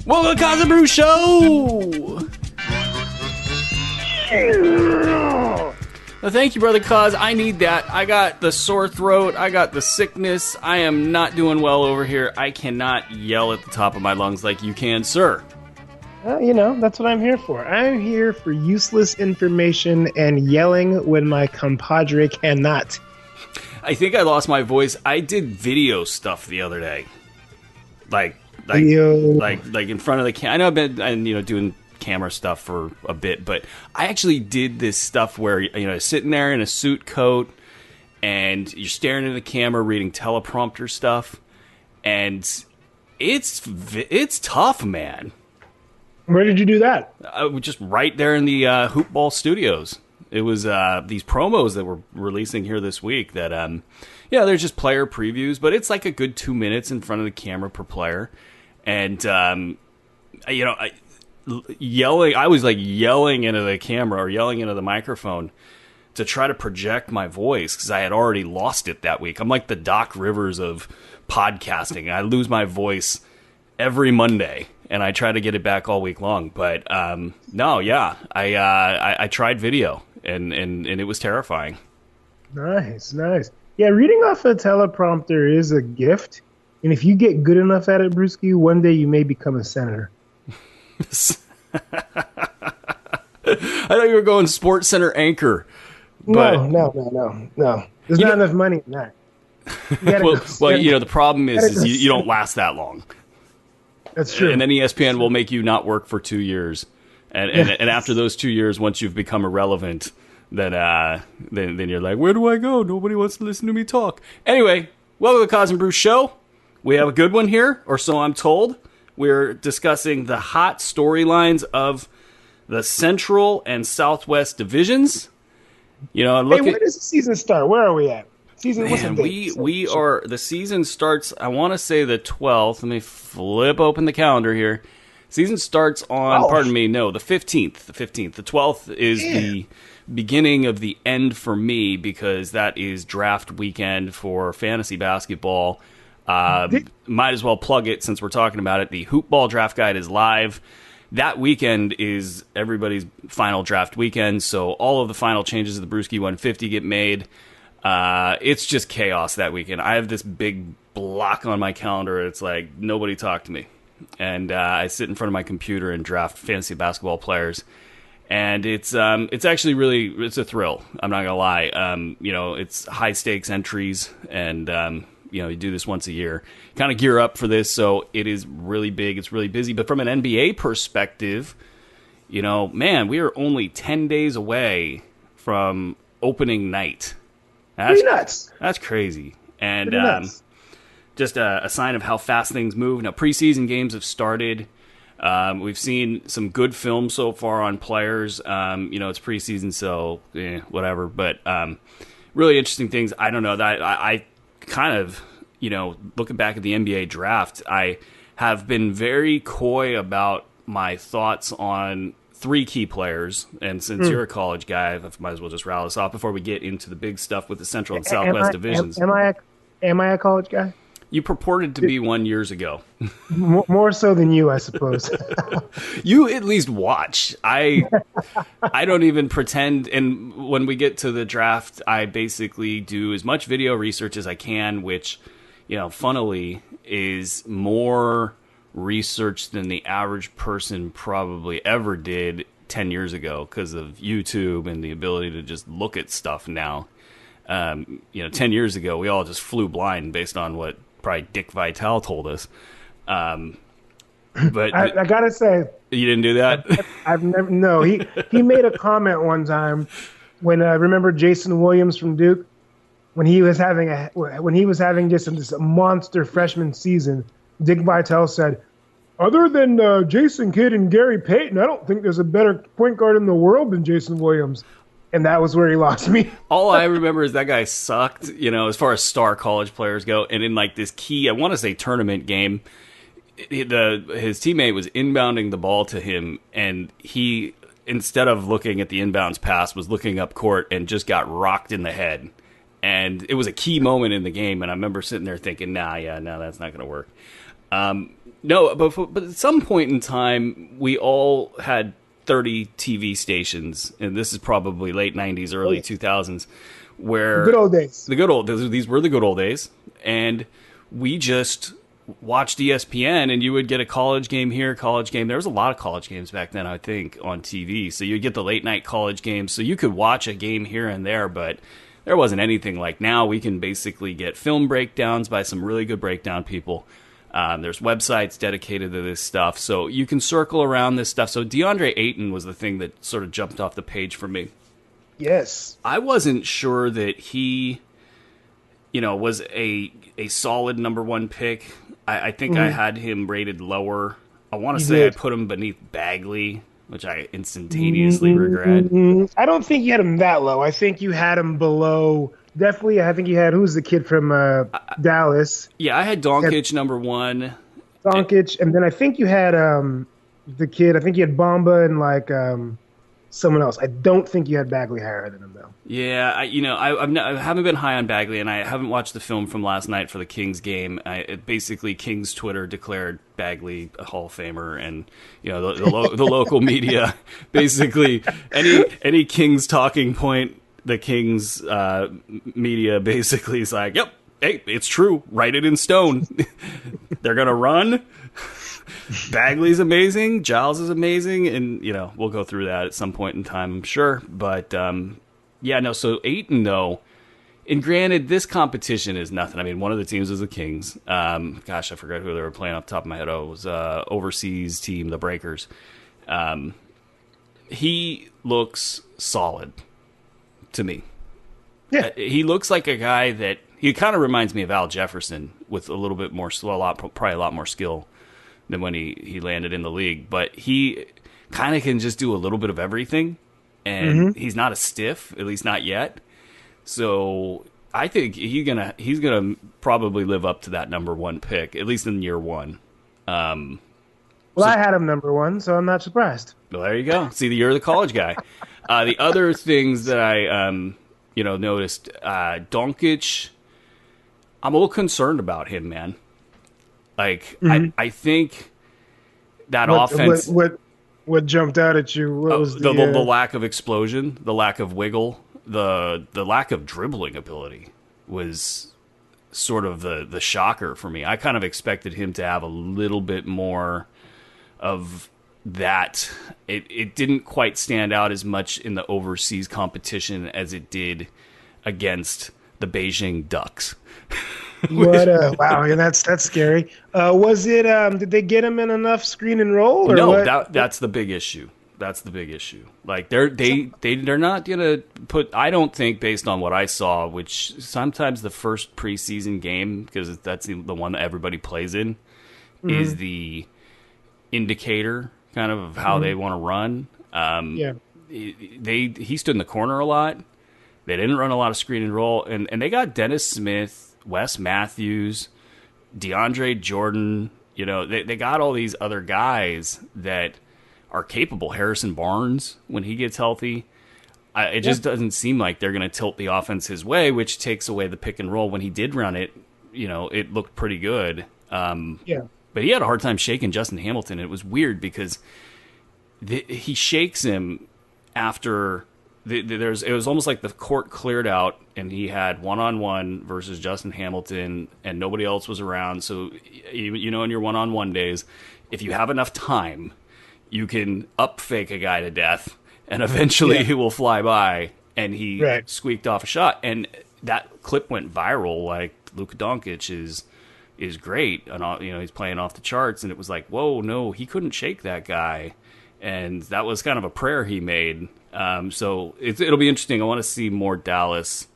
Welcome to the Cause and Brew Show! Well, thank you, Brother Cause. I need that. I got the sore throat. I got the sickness. I am not doing well over here. I cannot yell at the top of my lungs like you can, sir. That's what I'm here for. I'm here for useless information and yelling when my compadre cannot. I think I lost my voice. I did video stuff the other day. Like in front of the camera. I know I've been, doing camera stuff for a bit, but I actually did this stuff where, sitting there in a suit coat and you're staring at the camera reading teleprompter stuff, and it's tough, man. Where did you do that? Just right there in the Hoopball Studios. It was these promos that we're releasing here this week that, they're just player previews, but it's like a good 2 minutes in front of the camera per player. And, yelling, I was like yelling into the camera or yelling into the microphone to try to project my voice because I had already lost it that week. I'm like the Doc Rivers of podcasting. I lose my voice every Monday, and I try to get it back all week long. But I tried video, and it was terrifying. Nice. Yeah, reading off a teleprompter is a gift, and if you get good enough at it, Brewski, one day you may become a senator. I thought you were going Sports Center anchor. But... No. There's not enough money in that. The problem is you don't last that long. That's true. And then ESPN will make you not work for 2 years. And after those 2 years, once you've become irrelevant, then you're like, where do I go? Nobody wants to listen to me talk. Anyway, welcome to the Cause and Brew Show. We have a good one here, or so I'm told. We're discussing the hot storylines of the Central and Southwest divisions. Where does the season start? Where are we at? What's the date? The season starts, I want to say the 12th. Let me flip open the calendar here. Season starts on, the 15th. The 15th. The 12th is the beginning of the end for me because that is draft weekend for fantasy basketball. Might as well plug it since we're talking about it. The Hoopball Draft Guide is live. That weekend is everybody's final draft weekend, so all of the final changes of the Brewski 150 get made. It's just chaos that weekend. I have this big block on my calendar. It's like, nobody talk to me. And I sit in front of my computer and draft fantasy basketball players. And it's actually it's a thrill. I'm not going to lie. It's high stakes entries, and you do this once a year. Kind of gear up for this, so it is really big. It's really busy. But from an NBA perspective, we are only 10 days away from opening night. That's nuts. That's crazy. And just a sign of how fast things move. Now, preseason games have started. We've seen some good film so far on players. It's preseason, so whatever. But really interesting things. I don't know. I kind of, looking back at the NBA draft, I have been very coy about my thoughts on three key players. And since you're a college guy, I might as well just rattle this off before we get into the big stuff with the Central and Southwest divisions. Am I a college guy? You purported to be 1 year ago. More so than you, I suppose. You at least watch. I don't even pretend. And when we get to the draft, I basically do as much video research as I can, which, funnily, is more research than the average person probably ever did 10 years ago because of YouTube and the ability to just look at stuff now. 10 years ago, we all just flew blind based on what probably Dick Vitale told us. But I gotta say, you didn't do that. I've never. No, he made a comment one time when I remember Jason Williams from Duke when he was having just this monster freshman season. Dick Vitale said, "Other than Jason Kidd and Gary Payton, I don't think there's a better point guard in the world than Jason Williams." And that was where he lost me. All I remember is that guy sucked, as far as star college players go. And in like this key, I want to say tournament game, his teammate was inbounding the ball to him, and he, instead of looking at the inbounds pass, was looking up court and just got rocked in the head. And it was a key moment in the game, and I remember sitting there thinking, no, that's not going to work. No, but at some point in time, we all had 30 TV stations, and this is probably late 90s, early 2000s, where... The good old days. These were the good old days, and we just watched ESPN, and you would get a college game here, college game. There was a lot of college games back then, I think, on TV, so you'd get the late-night college games, so you could watch a game here and there, but there wasn't anything like now. We can basically get film breakdowns by some really good breakdown people. There's websites dedicated to this stuff, so you can circle around this stuff. So DeAndre Ayton was the thing that sort of jumped off the page for me. Yes. I wasn't sure that he, was a solid number one pick. I think I had him rated lower. I want to say I put him beneath Bagley, which I instantaneously regret. I don't think you had him that low. I think you had him below... Definitely, I think you had, who's the kid from Dallas? Yeah, I had Doncic number one. Doncic, and then I think you had the kid, I think you had Bamba and someone else. I don't think you had Bagley higher than him, though. Yeah, I haven't been high on Bagley, and I haven't watched the film from last night for the Kings game. Basically, Kings Twitter declared Bagley a Hall of Famer, and the local media, basically, any Kings talking point, the Kings media basically is like, yep, hey, it's true. Write it in stone. They're going to run. Bagley's amazing. Giles is amazing. And, we'll go through that at some point in time, I'm sure. But, so Ayton, though, and granted, this competition is nothing. I mean, one of the teams is the Kings. I forgot who they were playing off the top of my head. Oh, it was overseas team, the Breakers. He looks solid to me. Yeah. He looks like a guy that he kind of reminds me of Al Jefferson with a little bit more, probably a lot more skill than when he landed in the league. But he kind of can just do a little bit of everything, and he's not a stiff, at least not yet. So I think he's gonna probably live up to that number one pick, at least in year one. I had him number one, so I'm not surprised. Well, there you go. See, you're the college guy. The other things that I, noticed, Doncic, I'm a little concerned about him, man. Like, I think that offense... What jumped out at you? What was the lack of explosion, the lack of wiggle, the lack of dribbling ability was sort of the shocker for me. I kind of expected him to have a little bit more of that. It didn't quite stand out as much in the overseas competition as it did against the Beijing Ducks. Wow, and that's scary. Was it? Did they get him in enough screen and roll? Or no, what? That's the big issue. That's the big issue. Like they're not gonna put. I don't think, based on what I saw, which sometimes the first preseason game, because that's the one that everybody plays in, is the indicator kind of how they want to run. He stood in the corner a lot. They didn't run a lot of screen and roll, and they got Dennis Smith, Wes Matthews, DeAndre Jordan. They got all these other guys that are capable. Harrison Barnes, when he gets healthy, it just doesn't seem like they're going to tilt the offense his way, which takes away the pick and roll. When he did run it, it looked pretty good. But he had a hard time shaking Justin Hamilton. It was weird because he shakes him after it was almost like the court cleared out and he had one-on-one versus Justin Hamilton and nobody else was around. So, in your one-on-one days, if you have enough time, you can up fake a guy to death and eventually he will fly by, and he squeaked off a shot. And that clip went viral. Like, Luka Doncic is great, and he's playing off the charts, and it was like, whoa, no, he couldn't shake that guy, and that was kind of a prayer he made. So it'll be interesting. I want to see more Dallas,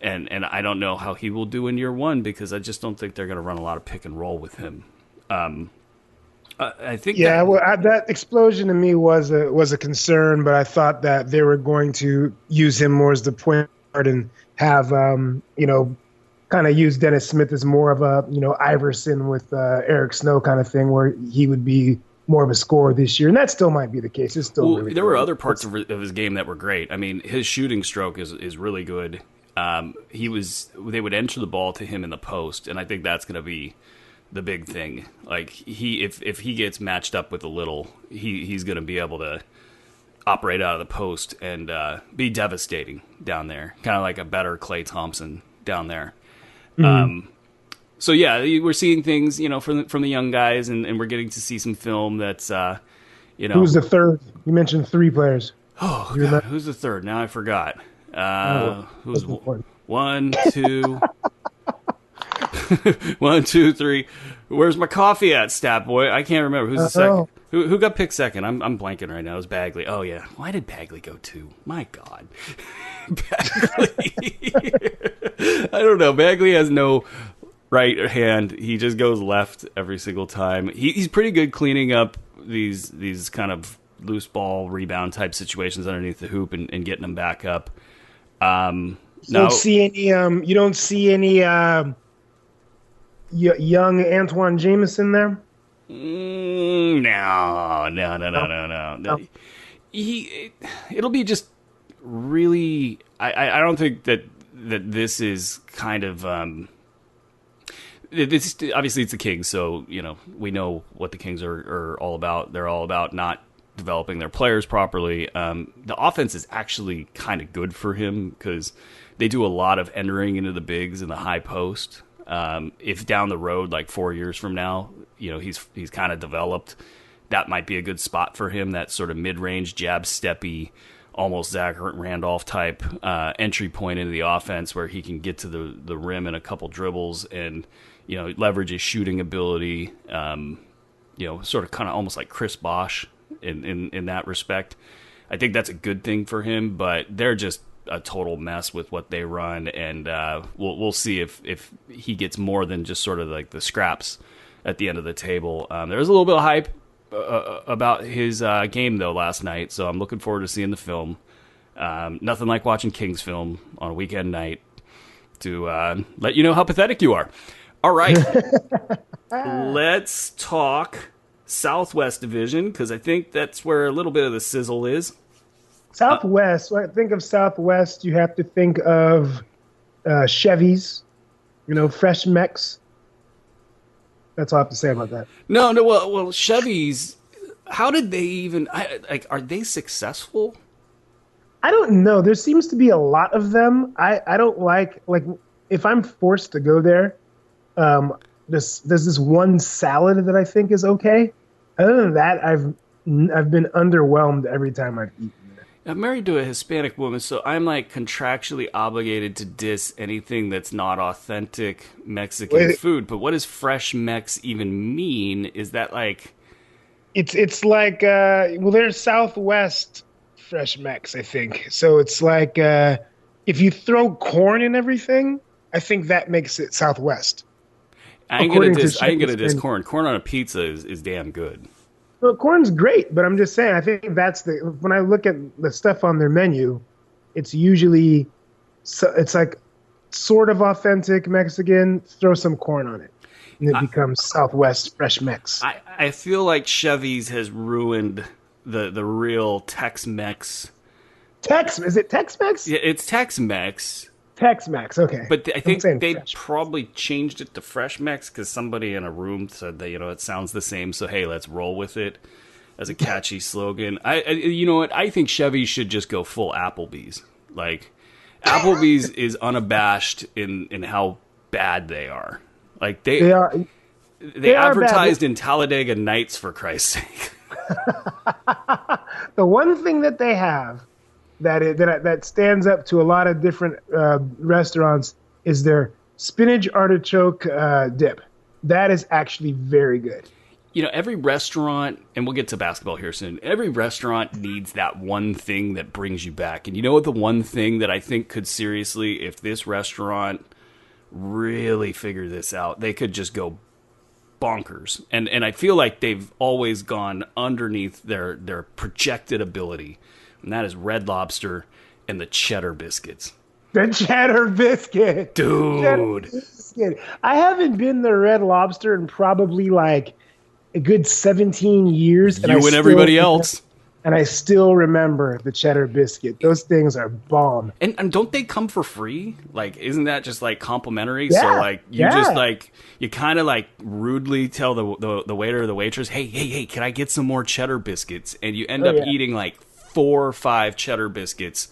and I don't know how he will do in year one, because I just don't think they're going to run a lot of pick and roll with him. I think that explosion to me was a concern, but I thought that they were going to use him more as the point guard and have kind of use Dennis Smith as more of a, Iverson with Eric Snow kind of thing, where he would be more of a scorer this year. And that still might be the case. It's still really there were other parts of his game that were great. I mean, his shooting stroke is really good. They would enter the ball to him in the post, and I think that's going to be the big thing. Like if he gets matched up with a little, he's going to be able to operate out of the post and be devastating down there, kind of like a better Klay Thompson down there. Mm-hmm. So yeah, we're seeing things, from the young guys, and we're getting to see some film that's, Who's the third? You mentioned 3 players. Oh, God, who's the third? Now I forgot. Who's 1, 2, 1, 2, 3. Where's my coffee at, stat boy? I can't remember. Who's the second? Who got picked second? I'm blanking right now. It was Bagley. Oh yeah. Why did Bagley go 2? My God. Bagley. I don't know. Bagley has no right hand. He just goes left every single time. He's pretty good cleaning up these kind of loose ball rebound type situations underneath the hoop and getting them back up. You don't see any young Antoine Jameson there? No. It'll be just really. I don't think that this is kind of. This obviously it's the Kings, so we know what the Kings are all about. They're all about not developing their players properly. The offense is actually kind of good for him because they do a lot of entering into the bigs in the high post. If down the road, like 4 years from now, he's kind of developed, that might be a good spot for him. That sort of mid-range, jab steppy, almost Zach Randolph type entry point into the offense where he can get to the rim in a couple dribbles and leverage his shooting ability. Sort of kind of almost like Chris Bosh in that respect. I think that's a good thing for him, but they're just a total mess with what they run, and we'll see if he gets more than just sort of like the scraps at the end of the table. There was a little bit of hype about his game though last night, so I'm looking forward to seeing the film. Nothing like watching Kings film on a weekend night to let you know how pathetic you are. All right, let's talk Southwest Division because I think that's where a little bit of the sizzle is. Southwest. When I think of Southwest, you have to think of Chevys, fresh mechs. That's all I have to say about that. No. Well, Chevys. How did they even? Are they successful? I don't know. There seems to be a lot of them. I don't like if I'm forced to go there. There's this one salad that I think is okay. Other than that, I've been underwhelmed every time I've eaten. I'm married to a Hispanic woman, so I'm contractually obligated to diss anything that's not authentic Mexican food. But what does fresh Mex even mean? Is that It's like there's Southwest fresh Mex, I think. So it's like if you throw corn in everything, I think that makes it Southwest. I ain't gonna diss corn. Corn on a pizza is damn good. Well, corn's great, but I'm just saying, I think when I look at the stuff on their menu, it's usually, it's like sort of authentic Mexican, throw some corn on it, and it becomes Southwest fresh Mex. I feel like Chevy's has ruined the real Tex-Mex. Is it Tex-Mex? Yeah, it's Tex-Mex. Tex-Mex, okay. But I think they probably changed it to Fresh Mex because somebody in a room said that, it sounds the same, so hey, let's roll with it as a catchy slogan. You know what? I think Chevy should just go full Applebee's. Applebee's is unabashed in how bad they are. They are. They advertised in Talladega Nights, for Christ's sake. The one thing that they have that stands up to a lot of different restaurants is their spinach artichoke dip. That is actually very good. Every restaurant, and we'll get to basketball here soon, every restaurant needs that one thing that brings you back. And you know what the one thing that I think could seriously, if this restaurant really figured this out, they could just go bonkers. And I feel like they've always gone underneath their projected ability. And that is Red Lobster and the cheddar biscuits. The cheddar biscuit. Dude. Cheddar biscuit. I haven't been to Red Lobster in probably a good 17 years. And everybody else. and I still remember the cheddar biscuit. Those things are bomb. And don't they come for free? Like, isn't that just like complimentary? So Yeah, like you just yeah. like you kind of like rudely tell the waiter or the waitress, hey, can I get some more cheddar biscuits? And you end Oh up yeah, eating like 4 or 5 cheddar biscuits,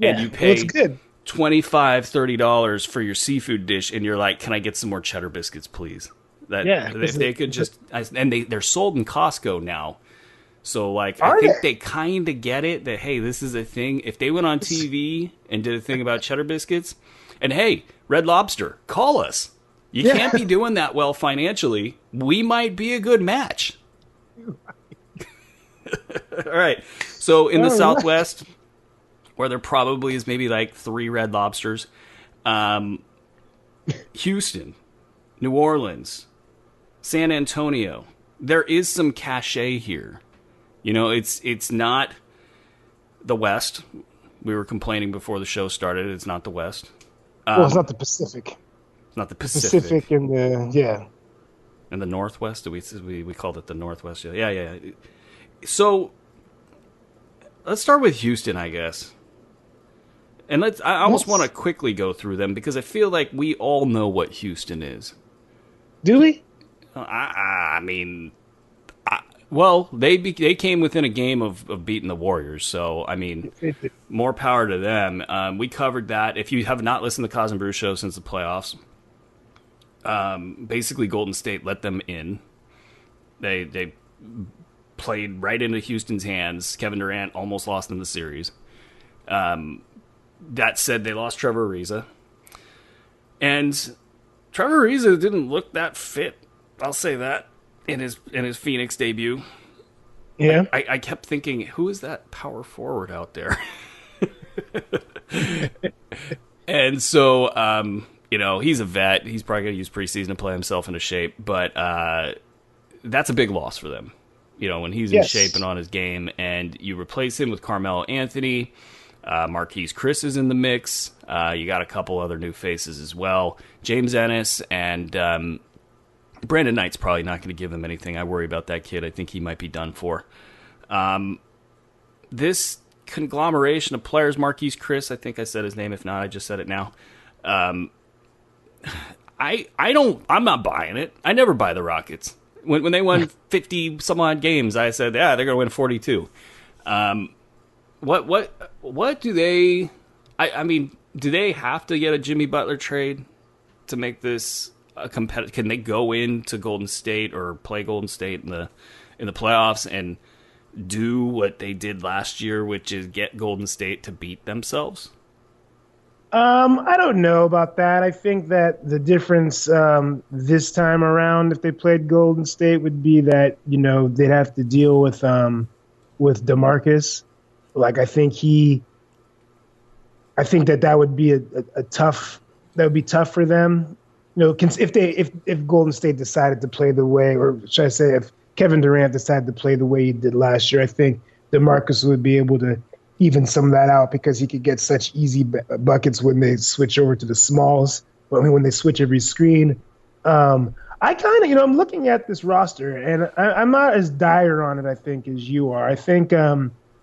and yeah. you Well, it's pay good. $25-$30 for your seafood dish, and you're like, can I get some more cheddar biscuits, please? That Yeah. if they could just, and they're sold in Costco now. So, like, I Are think they? they kind of get it that, hey, this is a thing. If they went on TV and did a thing about cheddar biscuits, and hey, Red Lobster, call us. You Yeah. can't be doing that well financially. We might be a good match. All right. So, in the All right. Southwest, where there probably is maybe like 3 Red Lobsters, Houston, New Orleans, San Antonio, there is some cachet here. You know, it's not the West. We were complaining before the show started. It's not the West. Well, it's not the Pacific. It's not the Pacific Pacific. and the yeah. And the Northwest. We called it the Northwest. Yeah. So let's start with Houston, I guess. And I almost want to Yes. quickly go through them because I feel like we all know what Houston is. Do we? I mean, well, they came within a game of beating the Warriors. So, I mean, more power to them. We covered that. If you have not listened to the Cos and Brew show since the playoffs, basically Golden State let them in. They played right into Houston's hands. Kevin Durant almost lost them the series. That said, they lost Trevor Ariza. And Trevor Ariza didn't look that fit. I'll say that in his Phoenix debut. Yeah. I kept thinking, who is that power forward out there? And so, he's a vet. He's probably going to use preseason to play himself into shape. But that's a big loss for them. You know, when he's in shape and on his game, and you replace him with Carmelo Anthony. Marquise Chris is in the mix. You got a couple other new faces as well. James Ennis and Brandon Knight's probably not going to give them anything. I worry about that kid. I think he might be done for. This conglomeration of players, Marquise Chris, I think I said his name. If not, I just said it now. I'm not buying it. I never buy the Rockets. When they won 50 some odd games, I said, yeah, they're going to win 42. What do they? I mean, do they have to get a Jimmy Butler trade to make this a competitive? Can they go into Golden State or play Golden State in the playoffs and do what they did last year, which is get Golden State to beat themselves? I don't know about that. I think that the difference this time around, if they played Golden State, would be that they'd have to deal with DeMarcus. Like I think that would be a tough. That would be tough for them. If Golden State decided to play the way, or should I say, if Kevin Durant decided to play the way he did last year, I think DeMarcus would be able to even some of that out because he could get such easy buckets when they switch over to the smalls. When they switch every screen. I kind of, I'm looking at this roster and I'm not as dire on it, I think, as you are. I think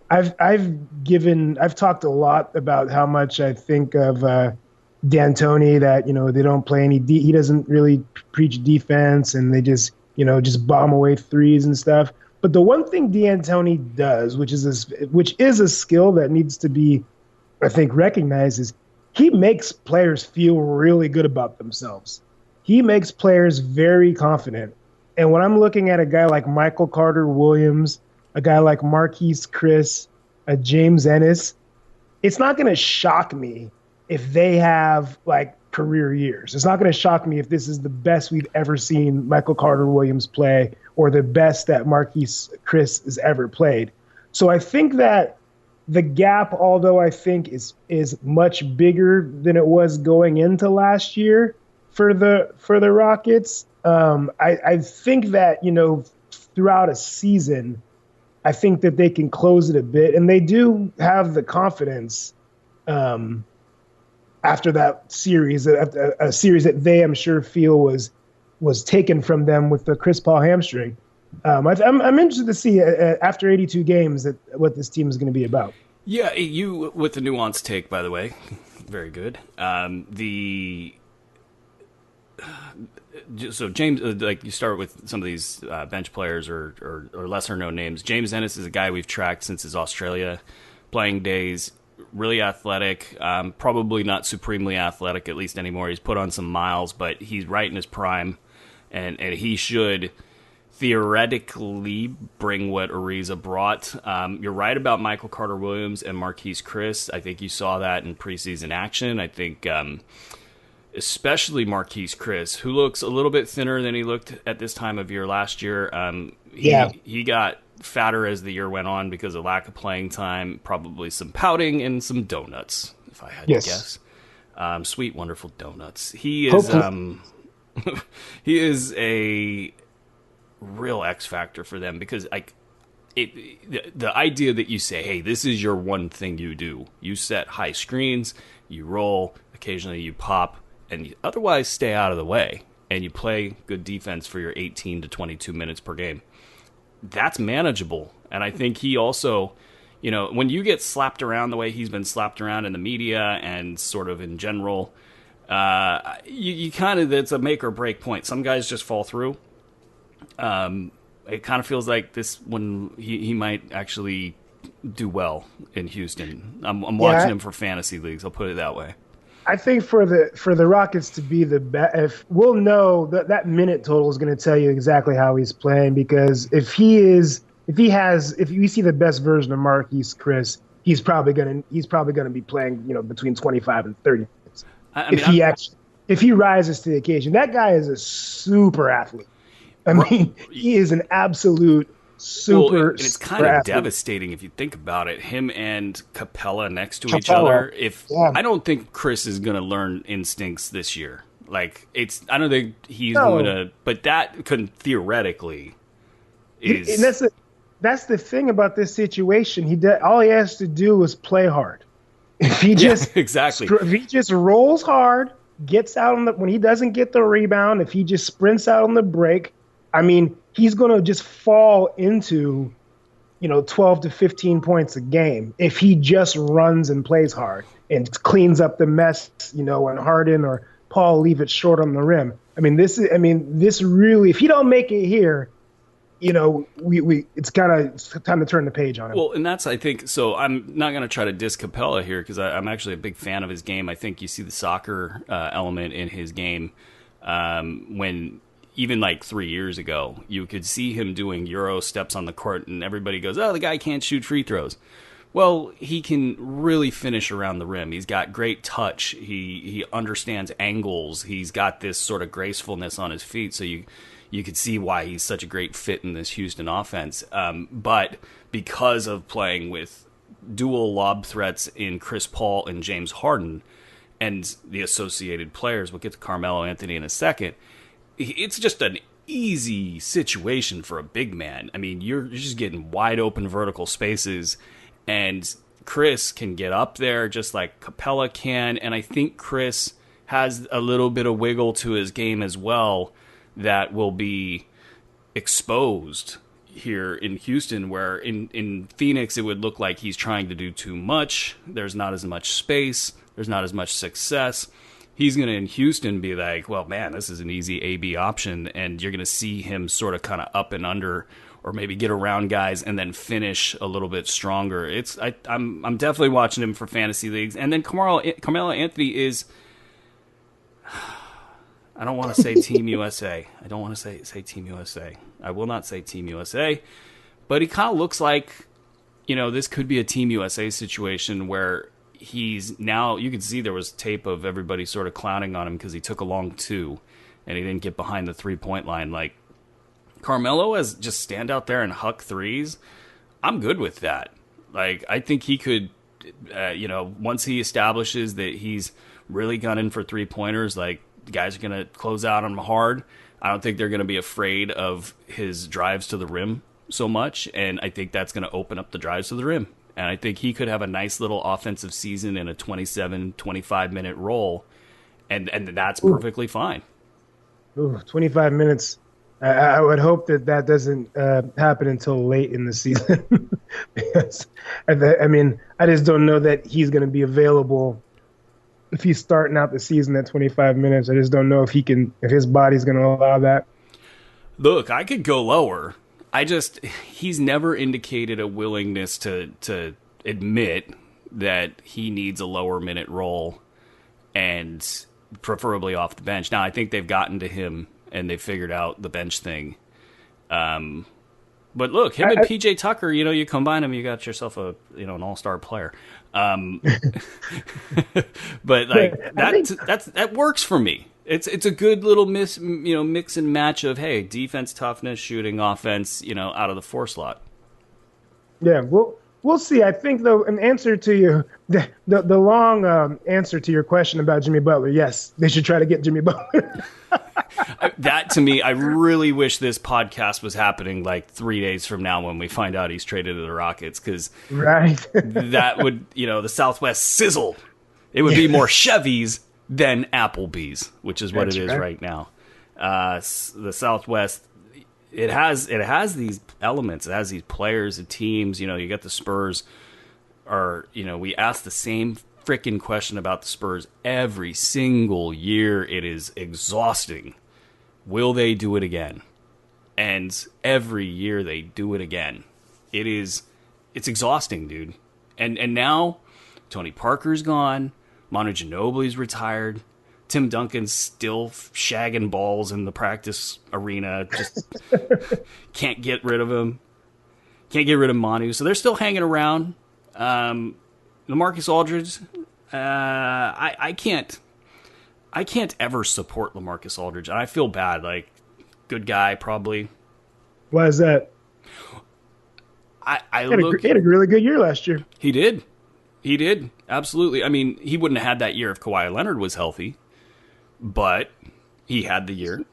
I've talked a lot about how much I think of D'Antoni, that they don't play any he doesn't really preach defense, and they just bomb away threes and stuff. But the one thing D'Antoni does, which is a skill that needs to be, I think, recognized, is he makes players feel really good about themselves. He makes players very confident. And when I'm looking at a guy like Michael Carter-Williams, a guy like Marquise Chris, a James Ennis, it's not going to shock me if they have like career years. It's not going to shock me if this is the best we've ever seen Michael Carter-Williams play or the best that Marquise Chris has ever played. So I think that the gap, although I think is much bigger than it was going into last year for the Rockets, I think that, throughout a season, I think that they can close it a bit, and they do have the confidence after that series, a series that they, I'm sure, feel was taken from them with the Chris Paul hamstring. I'm interested to see after 82 games what this team is going to be about. Yeah, you with the nuanced take, by the way, very good. So James, like you start with some of these bench players or lesser known names. James Ennis is a guy we've tracked since his Australia playing days. Really athletic, probably not supremely athletic, at least anymore. He's put on some miles, but he's right in his prime, and he should theoretically bring what Ariza brought. You're right about Michael Carter-Williams and Marquise Chris. I think you saw that in preseason action. I think especially Marquise Chris, who looks a little bit thinner than he looked at this time of year last year. He got fatter as the year went on because of lack of playing time, probably some pouting and some donuts, if I had to guess. Sweet, wonderful donuts. He is he is a real X factor for them because the idea that you say, hey, this is your one thing you do. You set high screens, you roll, occasionally you pop, and you otherwise stay out of the way, and you play good defense for your 18 to 22 minutes per game. That's manageable. And I think he also, when you get slapped around the way he's been slapped around in the media and sort of in general, you kind of, it's a make or break point. Some guys just fall through. It kind of feels like this when he might actually do well in Houston. I'm watching him for fantasy leagues. I'll put it that way. I think for the Rockets to be the best, if we'll know that minute total is going to tell you exactly how he's playing, because if we see the best version of Marquise Chris, he's probably going to be playing between 25 and 30 minutes. If he rises to the occasion. That guy is a super athlete. I mean, he is an absolute super. And it's kind of devastating if you think about it. Him and Capella next to each other. I don't think Chris is going to learn instincts this year. I don't think he's going to. But that could theoretically is. And that's the thing about this situation. All he has to do is play hard. If he just if he just rolls hard, gets out when he doesn't get the rebound, if he just sprints out on the break. I mean, he's going to just fall into, 12 to 15 points a game if he just runs and plays hard and cleans up the mess, and Harden or Paul leave it short on the rim. This really, if he don't make it here, it's time to turn the page on him. Well, and that's, I think, so I'm not going to try to diss Capella here because I'm actually a big fan of his game. I think you see the soccer element in his game when even 3 years ago, you could see him doing Euro steps on the court, and everybody goes, oh, the guy can't shoot free throws. Well, he can really finish around the rim. He's got great touch. He understands angles. He's got this sort of gracefulness on his feet, so you could see why he's such a great fit in this Houston offense. But because of playing with dual lob threats in Chris Paul and James Harden and the associated players, we'll get to Carmelo Anthony in a second, it's just an easy situation for a big man. I mean, you're just getting wide open vertical spaces, and Chris can get up there just like Capella can, and I think Chris has a little bit of wiggle to his game as well that will be exposed here in Houston, where in Phoenix it would look like he's trying to do too much. There's not as much space. There's not as much success. He's going to, in Houston, be like, well, man, this is an easy A-B option, and you're going to see him sort of kind of up and under or maybe get around guys and then finish a little bit stronger. I'm definitely watching him for fantasy leagues. And then Carmelo Anthony is, I don't want to say Team USA. I don't want to say Team USA. I will not say Team USA. But he kind of looks like, this could be a Team USA situation where he's now, you can see there was tape of everybody sort of clowning on him because he took a long two and he didn't get behind the 3-point line. Carmelo as just stand out there and huck threes. I'm good with that. I think he could, once he establishes that he's really gunning for 3-pointers, the guys are going to close out on him hard. I don't think they're going to be afraid of his drives to the rim so much, and I think that's going to open up the drives to the rim. And I think he could have a nice little offensive season in a 27, 25-minute role, and that's perfectly fine. 25 minutes I would hope that doesn't happen until late in the season because I mean I just don't know that he's going to be available if he's starting out the season at 25 minutes. I just don't know if his body's going to allow that. Look, I could go lower. He's never indicated a willingness to admit that he needs a lower minute role and preferably off the bench. Now, I think they've gotten to him and they figured out the bench thing. But look, him and PJ Tucker, you combine them, you got yourself an all-star player. But like that works for me. It's a good little mix and match of, hey, defense, toughness, shooting, offense, out of the 4 slot. Yeah, we'll see. I think though, an answer to the long answer to your question about Jimmy Butler, yes, they should try to get Jimmy Butler. That to me, I really wish this podcast was happening like 3 days from now when we find out he's traded to the Rockets, because that would, the Southwest sizzle. It would be more Chevys than Applebee's, which is what it is right now. The Southwest, it has these elements. It has these players and teams. You got the Spurs. We ask the same freaking question about the Spurs every single year. It is exhausting. Will they do it again? And every year they do it again. It's exhausting, dude. And now Tony Parker's gone. Manu Ginobili's retired. Tim Duncan's still shagging balls in the practice arena. Just can't get rid of him. Can't get rid of Manu. So they're still hanging around. LaMarcus Aldridge, I can't ever support LaMarcus Aldridge. And I feel bad. Like, good guy, probably. Why is that? He had a really good year last year. He did. Absolutely. I mean, he wouldn't have had that year if Kawhi Leonard was healthy, but he had the year.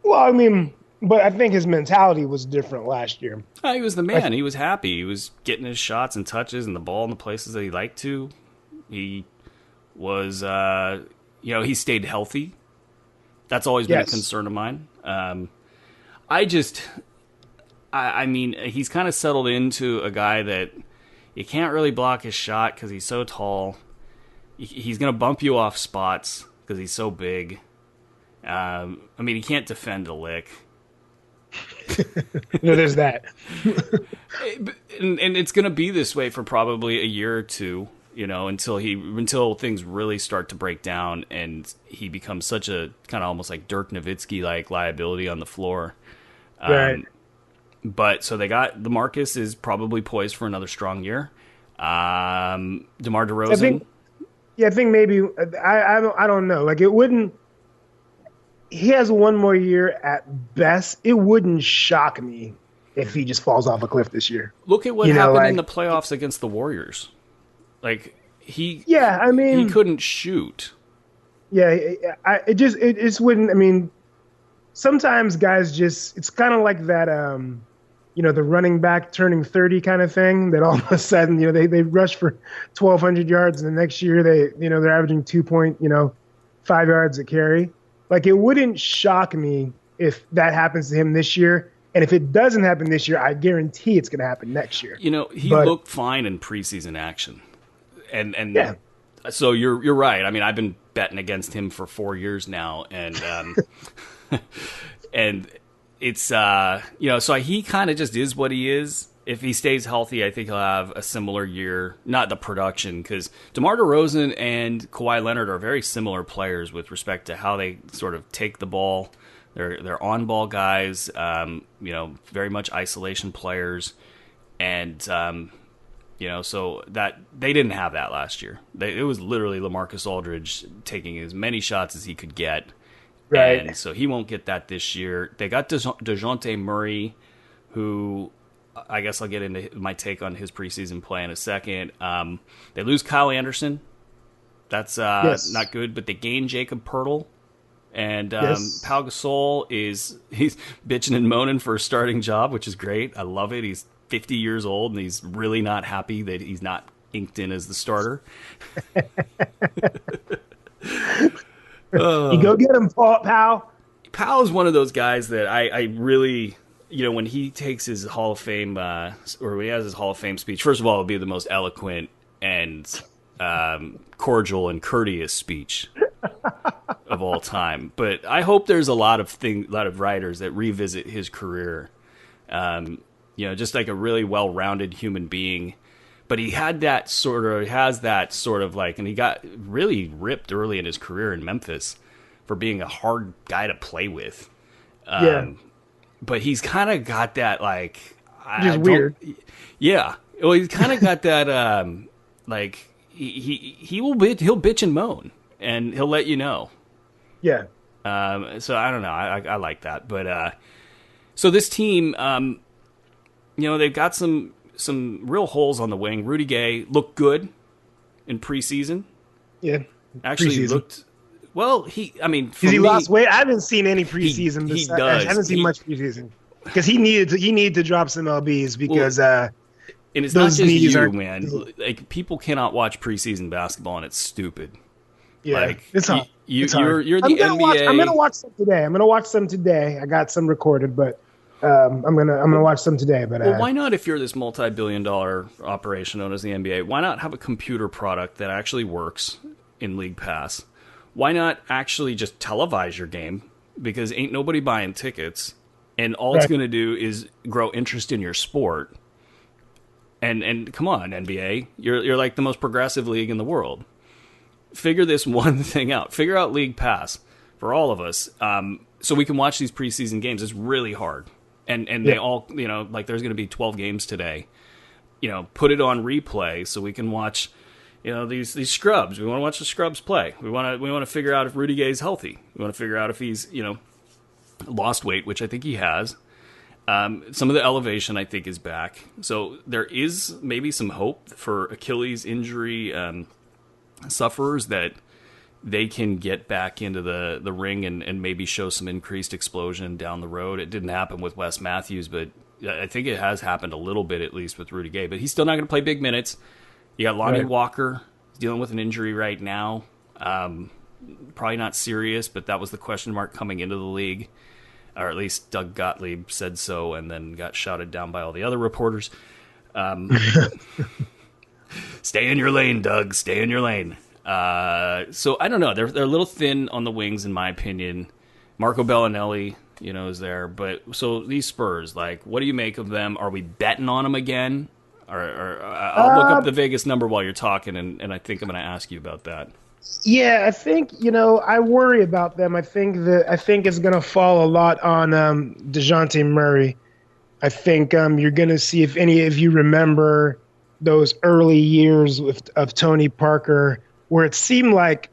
Well, I mean, but I think his mentality was different last year. He was the man. He was happy. He was getting his shots and touches and the ball in the places that he liked to. He was, he stayed healthy. That's always been a concern of mine. I mean, he's kind of settled into a guy that you can't really block his shot because he's so tall. He's going to bump you off spots because he's so big. I mean, he can't defend a lick. No, there's that. and it's going to be this way for probably a year or two, until things really start to break down and he becomes such a kind of almost like Dirk Nowitzki-like liability on the floor. Right. But so they got LaMarcus is probably poised for another strong year. DeMar DeRozan. I think maybe I don't know. Like, it wouldn't. He has one more year at best. It wouldn't shock me if he just falls off a cliff this year. Look at what happened in the playoffs against the Warriors. Like, he couldn't shoot. Yeah, it just wouldn't. I mean, sometimes guys it's kind of like that. The running back turning 30 kind of thing, that all of a sudden, they rush for 1,200 yards, and the next year they're averaging 2.5 yards a carry. Like, it wouldn't shock me if that happens to him this year. And if it doesn't happen this year, I guarantee it's going to happen next year. He looked fine in preseason action. And yeah. So you're right. I mean, I've been betting against him for 4 years now, and and it's so he kind of just is what he is. If he stays healthy, I think he'll have a similar year. Not the production, because DeMar DeRozan and Kawhi Leonard are very similar players with respect to how they sort of take the ball. They're on-ball guys, very much isolation players, and so that they didn't have that last year. It was literally LaMarcus Aldridge taking as many shots as he could get, right? And so he won't get that this year. They got DeJounte Murray, who I guess I'll get into my take on his preseason play in a second. They lose Kyle Anderson. That's not good, but they gain Jacob Poeltl. And Pau Gasol he's bitching and moaning for a starting job, which is great. I love it. He's 50 years old, and he's really not happy that he's not inked in as the starter. You go get him, Pau. Powell is one of those guys that I really, when he takes his Hall of Fame, or when he has his Hall of Fame speech, first of all, it'll be the most eloquent and cordial and courteous speech of all time. But I hope there's a lot of writers that revisit his career. Just like a really well-rounded human being. But he has that sort of like, and he got really ripped early in his career in Memphis for being a hard guy to play with. But he's kind of got that, like, just weird. Yeah. Well, he's kind of got that, like, he'll bitch and moan, and he'll let you know. Yeah. So I don't know. I like that. But, so this team, they've got some real holes on the wing. Rudy Gay looked good in preseason. Yeah. Actually looked well. Because he lost weight. I haven't seen any preseason. He does. I haven't seen much preseason because he needed to drop some lbs because and it's not just you, man. Like, people cannot watch preseason basketball, and it's stupid. Yeah, like, it's hard. You're the NBA. I'm gonna watch some today. I got some recorded, but I'm gonna watch some today. But why not? If you're this multi-billion-dollar operation known as the NBA, why not have a computer product that actually works in League Pass? Why not actually just televise your game? Because ain't nobody buying tickets, and all it's going to do is grow interest in your sport. And come on, NBA, you're like the most progressive league in the world. Figure this one thing out. Figure out League Pass for all of us, so we can watch these preseason games. It's really hard, and they all, like, there's going to be 12 games today. Put it on replay so we can watch. These scrubs. We want to watch the scrubs play. We want to figure out if Rudy Gay is healthy. We want to figure out if he's lost weight, which I think he has. Some of the elevation, I think, is back. So there is maybe some hope for Achilles injury sufferers that they can get back into the ring and maybe show some increased explosion down the road. It didn't happen with Wes Matthews, but I think it has happened a little bit, at least with Rudy Gay. But he's still not going to play big minutes. You got Lonnie Walker dealing with an injury right now. Probably not serious, but that was the question mark coming into the league. Or at least Doug Gottlieb said so, and then got shouted down by all the other reporters. Stay in your lane, Doug. Stay in your lane. So I don't know. They're a little thin on the wings, in my opinion. Marco Bellinelli, is there. But so these Spurs, like, what do you make of them? Are we betting on them again? Or I'll look up the Vegas number while you're talking, and I think I'm going to ask you about that. Yeah, I think, I worry about them. I think it's going to fall a lot on DeJounte Murray. I think you're going to see, if any of you remember those early years of Tony Parker, where it seemed like,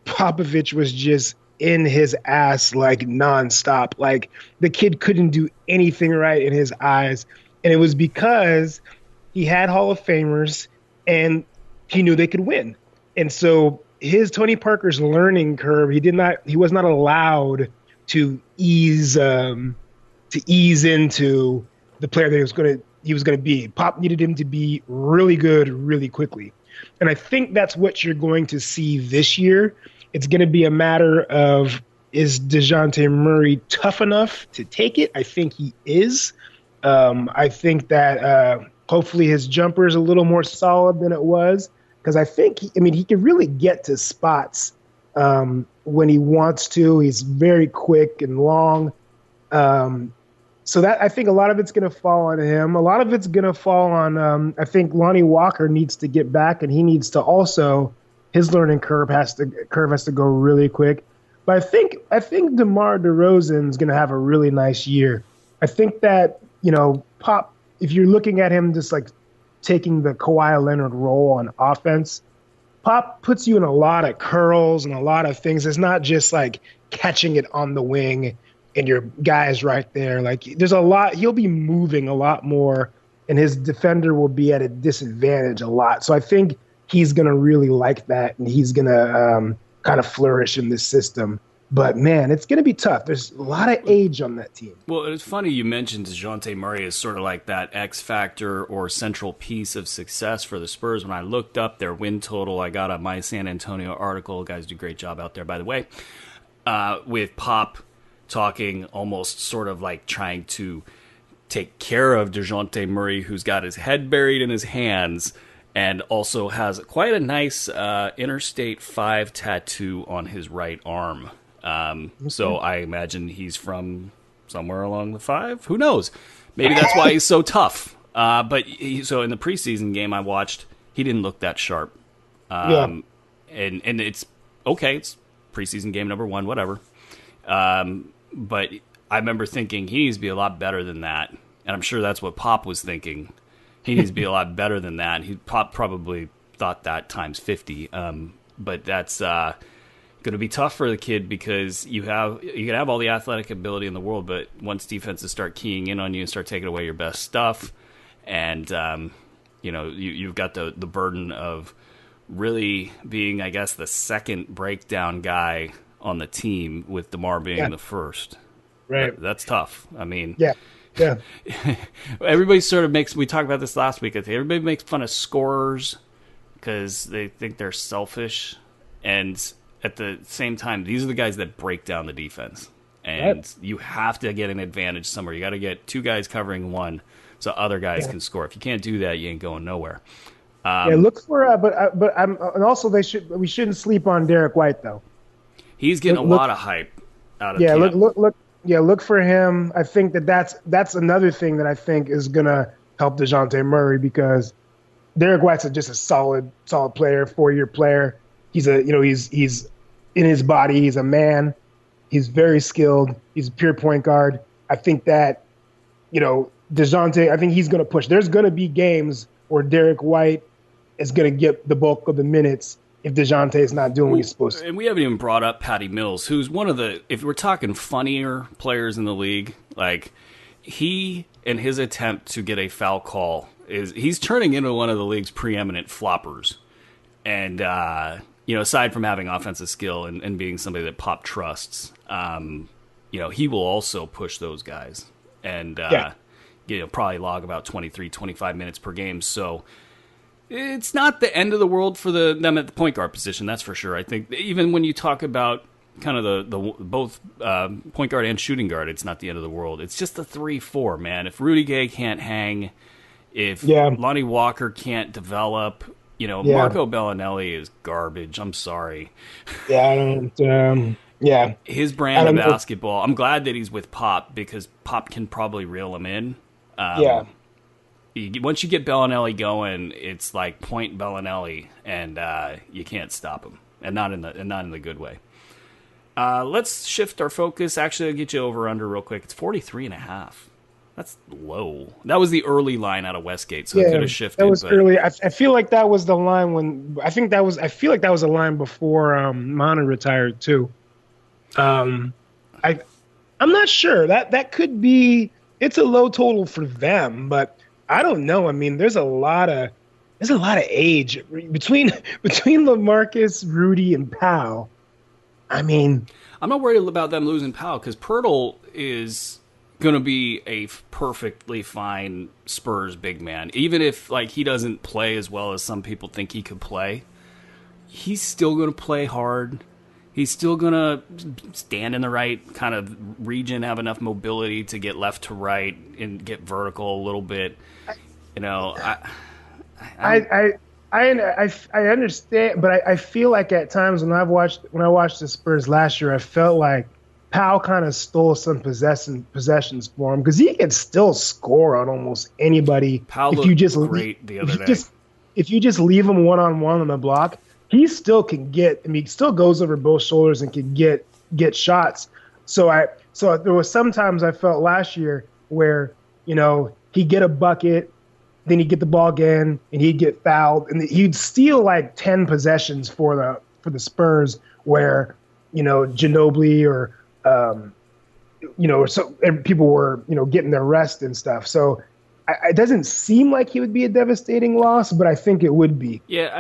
Popovich was just in his ass, like, nonstop. Like, the kid couldn't do anything right in his eyes. And it was because he had Hall of Famers and he knew they could win. And so his Tony Parker's learning curve, he was not allowed to ease into the player that he was going to be. Pop needed him to be really good really quickly. And I think that's what you're going to see this year. It's going to be a matter of, is DeJounte Murray tough enough to take it? I think he is. I think that hopefully his jumper is a little more solid than it was. Because I think, he can really get to spots when he wants to. He's very quick and long. So that, I think a lot of it's going to fall on him. A lot of it's going to fall on, I think Lonnie Walker needs to get back, and he needs to also, his learning curve has to go really quick. But I think DeMar DeRozan's going to have a really nice year. I think that, Pop, if you're looking at him just like taking the Kawhi Leonard role on offense, Pop puts you in a lot of curls and a lot of things. It's not just like catching it on the wing and your guy is right there. Like, there's a lot, he'll be moving a lot more, and his defender will be at a disadvantage a lot. So I think he's going to really like that, and he's going to kind of flourish in this system. But, man, it's going to be tough. There's a lot of age on that team. Well, it's funny you mentioned DeJounte Murray as sort of like that X factor or central piece of success for the Spurs. When I looked up their win total, I got a My San Antonio article. Guys do a great job out there, by the way, with Pop talking almost sort of like trying to take care of DeJounte Murray, who's got his head buried in his hands and also has quite a nice Interstate 5 tattoo on his right arm. So I imagine he's from somewhere along the 5. Who knows? Maybe that's why he's so tough. So in the preseason game I watched, he didn't look that sharp. And it's okay. It's preseason game number 1, whatever. But I remember thinking he needs to be a lot better than that. And I'm sure that's what Pop was thinking. He needs to be a lot better than that. Pop probably thought that times 50. But that's going to be tough for the kid because you can have all the athletic ability in the world, but once defenses start keying in on you and start taking away your best stuff, and you've got the burden of really being, I guess, the second breakdown guy on the team with DeMar being the first. Right. That's tough. I mean, yeah. Everybody sort of we talked about this last week, I think. Everybody makes fun of scorers because they think they're selfish. And at the same time, these are the guys that break down the defense. And you have to get an advantage somewhere. You got to get 2 guys covering 1 so other guys can score. If you can't do that, you ain't going nowhere. Look for and also we shouldn't sleep on Derek White though. He's getting a lot of hype out of camp. Look for him. I think that's another thing that I think is gonna help DeJounte Murray because Derek White's just a solid player, 4-year player. He's he's in his body. He's a man. He's very skilled. He's a pure point guard. I think that DeJounte. I think he's gonna push. There's gonna be games where Derek White is gonna get the bulk of the minutes if DeJounte is not doing what he's supposed to. And we haven't even brought up Patty Mills, who's one of the, if we're talking funnier players in the league, like he and his attempt to get a foul call he's turning into one of the league's preeminent floppers. And, aside from having offensive skill and being somebody that Pop trusts, he will also push those guys and, probably log about 23, 25 minutes per game. So, it's not the end of the world for them at the point guard position, that's for sure. I think even when you talk about kind of the both point guard and shooting guard, it's not the end of the world. It's just the 3-4, man. If Rudy Gay can't hang, if Lonnie Walker can't develop, Marco Bellinelli is garbage. I'm sorry. Yeah, I don't. His brand of basketball. I'm glad that he's with Pop because Pop can probably reel him in. Once you get Bellinelli going, it's like point Bellinelli, and you can't stop him, and not in the good way. Let's shift our focus. Actually, I'll get you over under real quick. It's 43.5. That's low. That was the early line out of Westgate, so it could have shifted. That was early. I feel like that was the line when I feel like that was a line before Mana retired too. I'm not sure. That could be. It's a low total for them, but. I don't know. I mean, there's a lot of age between LaMarcus, Rudy, and Powell. I mean, I'm not worried about them losing Powell because Pirtle is going to be a perfectly fine Spurs big man. Even if he doesn't play as well as some people think he could play, he's still going to play hard. He's still going to stand in the right kind of region, have enough mobility to get left to right and get vertical a little bit. I understand, but I feel like at times when I watched the Spurs last year, I felt like Powell kind of stole some possessions for him because he can still score on almost anybody. Powell looked great the other day. If you just leave him one-on-one on the block, he still can get. I mean, he still goes over both shoulders and can get shots. So there was sometimes I felt last year where he'd get a bucket, then he'd get the ball again, and he'd get fouled, and he'd steal like 10 possessions for the Spurs where Ginobili or so people were getting their rest and stuff. So. It doesn't seem like he would be a devastating loss, but I think it would be. Yeah,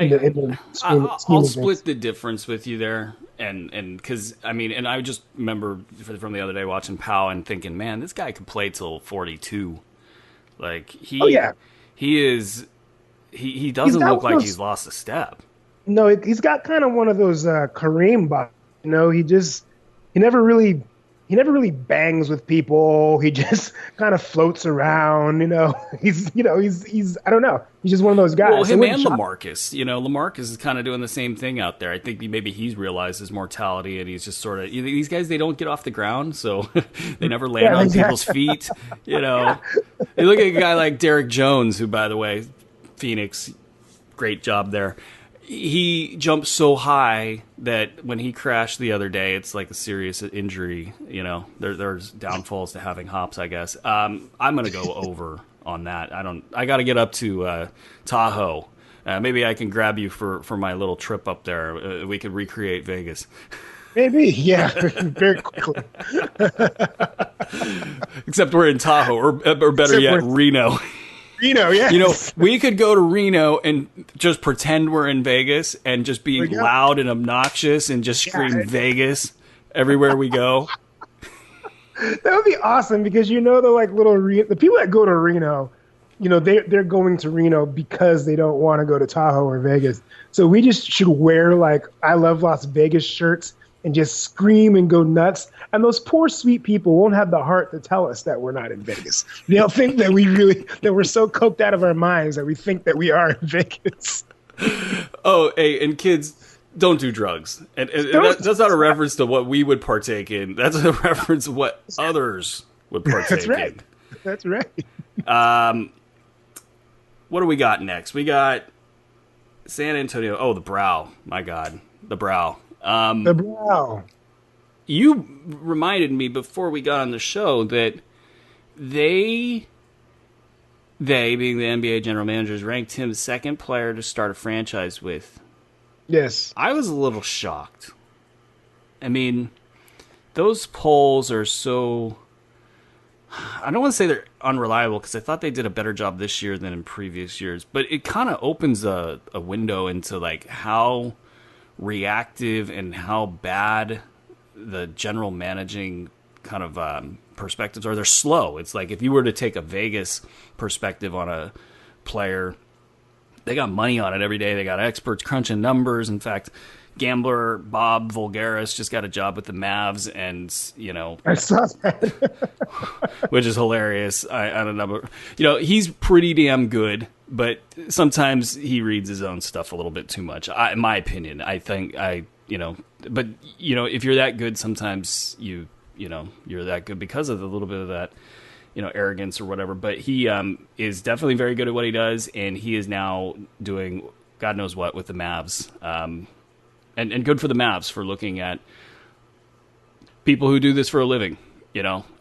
I'll split the difference with you there, and because and I just remember from the other day watching Powell and thinking, man, this guy could play till 42. Like he doesn't look like he's lost a step. No, he's got kind of one of those Kareem bodies. He never really he never really bangs with people. He just kind of floats around. He's I don't know. He's just one of those guys. Well, him and LaMarcus. LaMarcus is kind of doing the same thing out there. I think maybe he's realized his mortality, and he's just sort of these guys. They don't get off the ground, so they never land on people's feet. You look at a guy like Derek Jones, who, by the way, Phoenix, great job there. He jumped so high that when he crashed the other day, it's like a serious injury. There's downfalls to having hops, I guess. I'm going to go over on that. I got to get up to Tahoe. Maybe I can grab you for my little trip up there. We could recreate Vegas. Maybe, yeah, very quickly. Except we're in Tahoe, or better yet, Reno. Reno, yeah. We could go to Reno and just pretend we're in Vegas and just be loud and obnoxious and just scream Vegas everywhere we go. That would be awesome because the the people that go to Reno, they're going to Reno because they don't want to go to Tahoe or Vegas. So we just should wear I Love Las Vegas shirts and just scream and go nuts. And those poor, sweet people won't have the heart to tell us that we're not in Vegas. They'll think that that we're so coked out of our minds that we think that we are in Vegas. Oh, hey, and kids, don't do drugs. And that's not a reference to what we would partake in. That's a reference to what others would partake in. That's right. What do we got next? We got San Antonio. Oh, the Brow. My God. The Brow. The Brow. You reminded me before we got on the show that they being the NBA general managers, ranked him second player to start a franchise with. Yes. I was a little shocked. I mean, those polls are so... I don't want to say they're unreliable because I thought they did a better job this year than in previous years, but it kind of opens a window into how reactive and how bad the general managing kind of perspectives are. They're slow. It's like if you were to take a Vegas perspective on a player, they got money on it every day. They got experts crunching numbers. In fact, gambler Bob Voulgaris just got a job with the Mavs, and I saw that, which is hilarious. I don't know, he's pretty damn good, but sometimes he reads his own stuff a little bit too much. In my opinion, I think but if you're that good, sometimes you're that good because of a little bit of that, arrogance or whatever. But he is definitely very good at what he does, and he is now doing God knows what with the Mavs. And good for the Mavs for looking at people who do this for a living.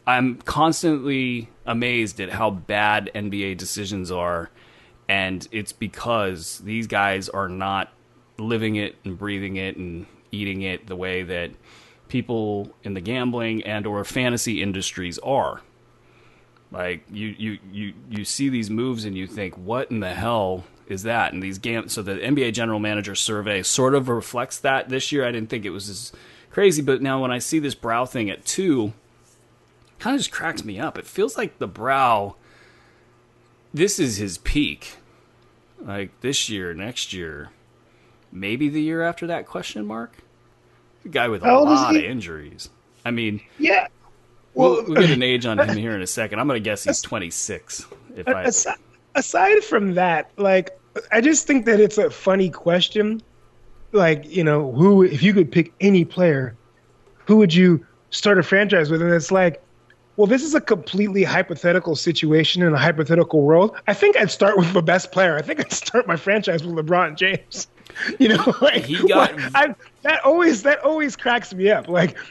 I'm constantly amazed at how bad NBA decisions are, and it's because these guys are not living it and breathing it and eating it the way that people in the gambling and or fantasy industries are. Like you see these moves and you think, what in the hell is that? And these so the NBA general manager survey sort of reflects that this year. I didn't think it was as crazy, but now when I see this Brow thing at 2, it kind of just cracks me up. It feels like the Brow, this is his peak. Like this year, next year, maybe the year after that, question mark? The guy with a lot of injuries. I mean, yeah. We'll get an age on him here in a second. I'm going to guess he's 26. Aside from that, I just think that it's a funny question. Who, if you could pick any player, who would you start a franchise with? And it's like, well, this is a completely hypothetical situation in a hypothetical world. I think I'd start with the best player. I think I'd start my franchise with LeBron James. That always cracks me up.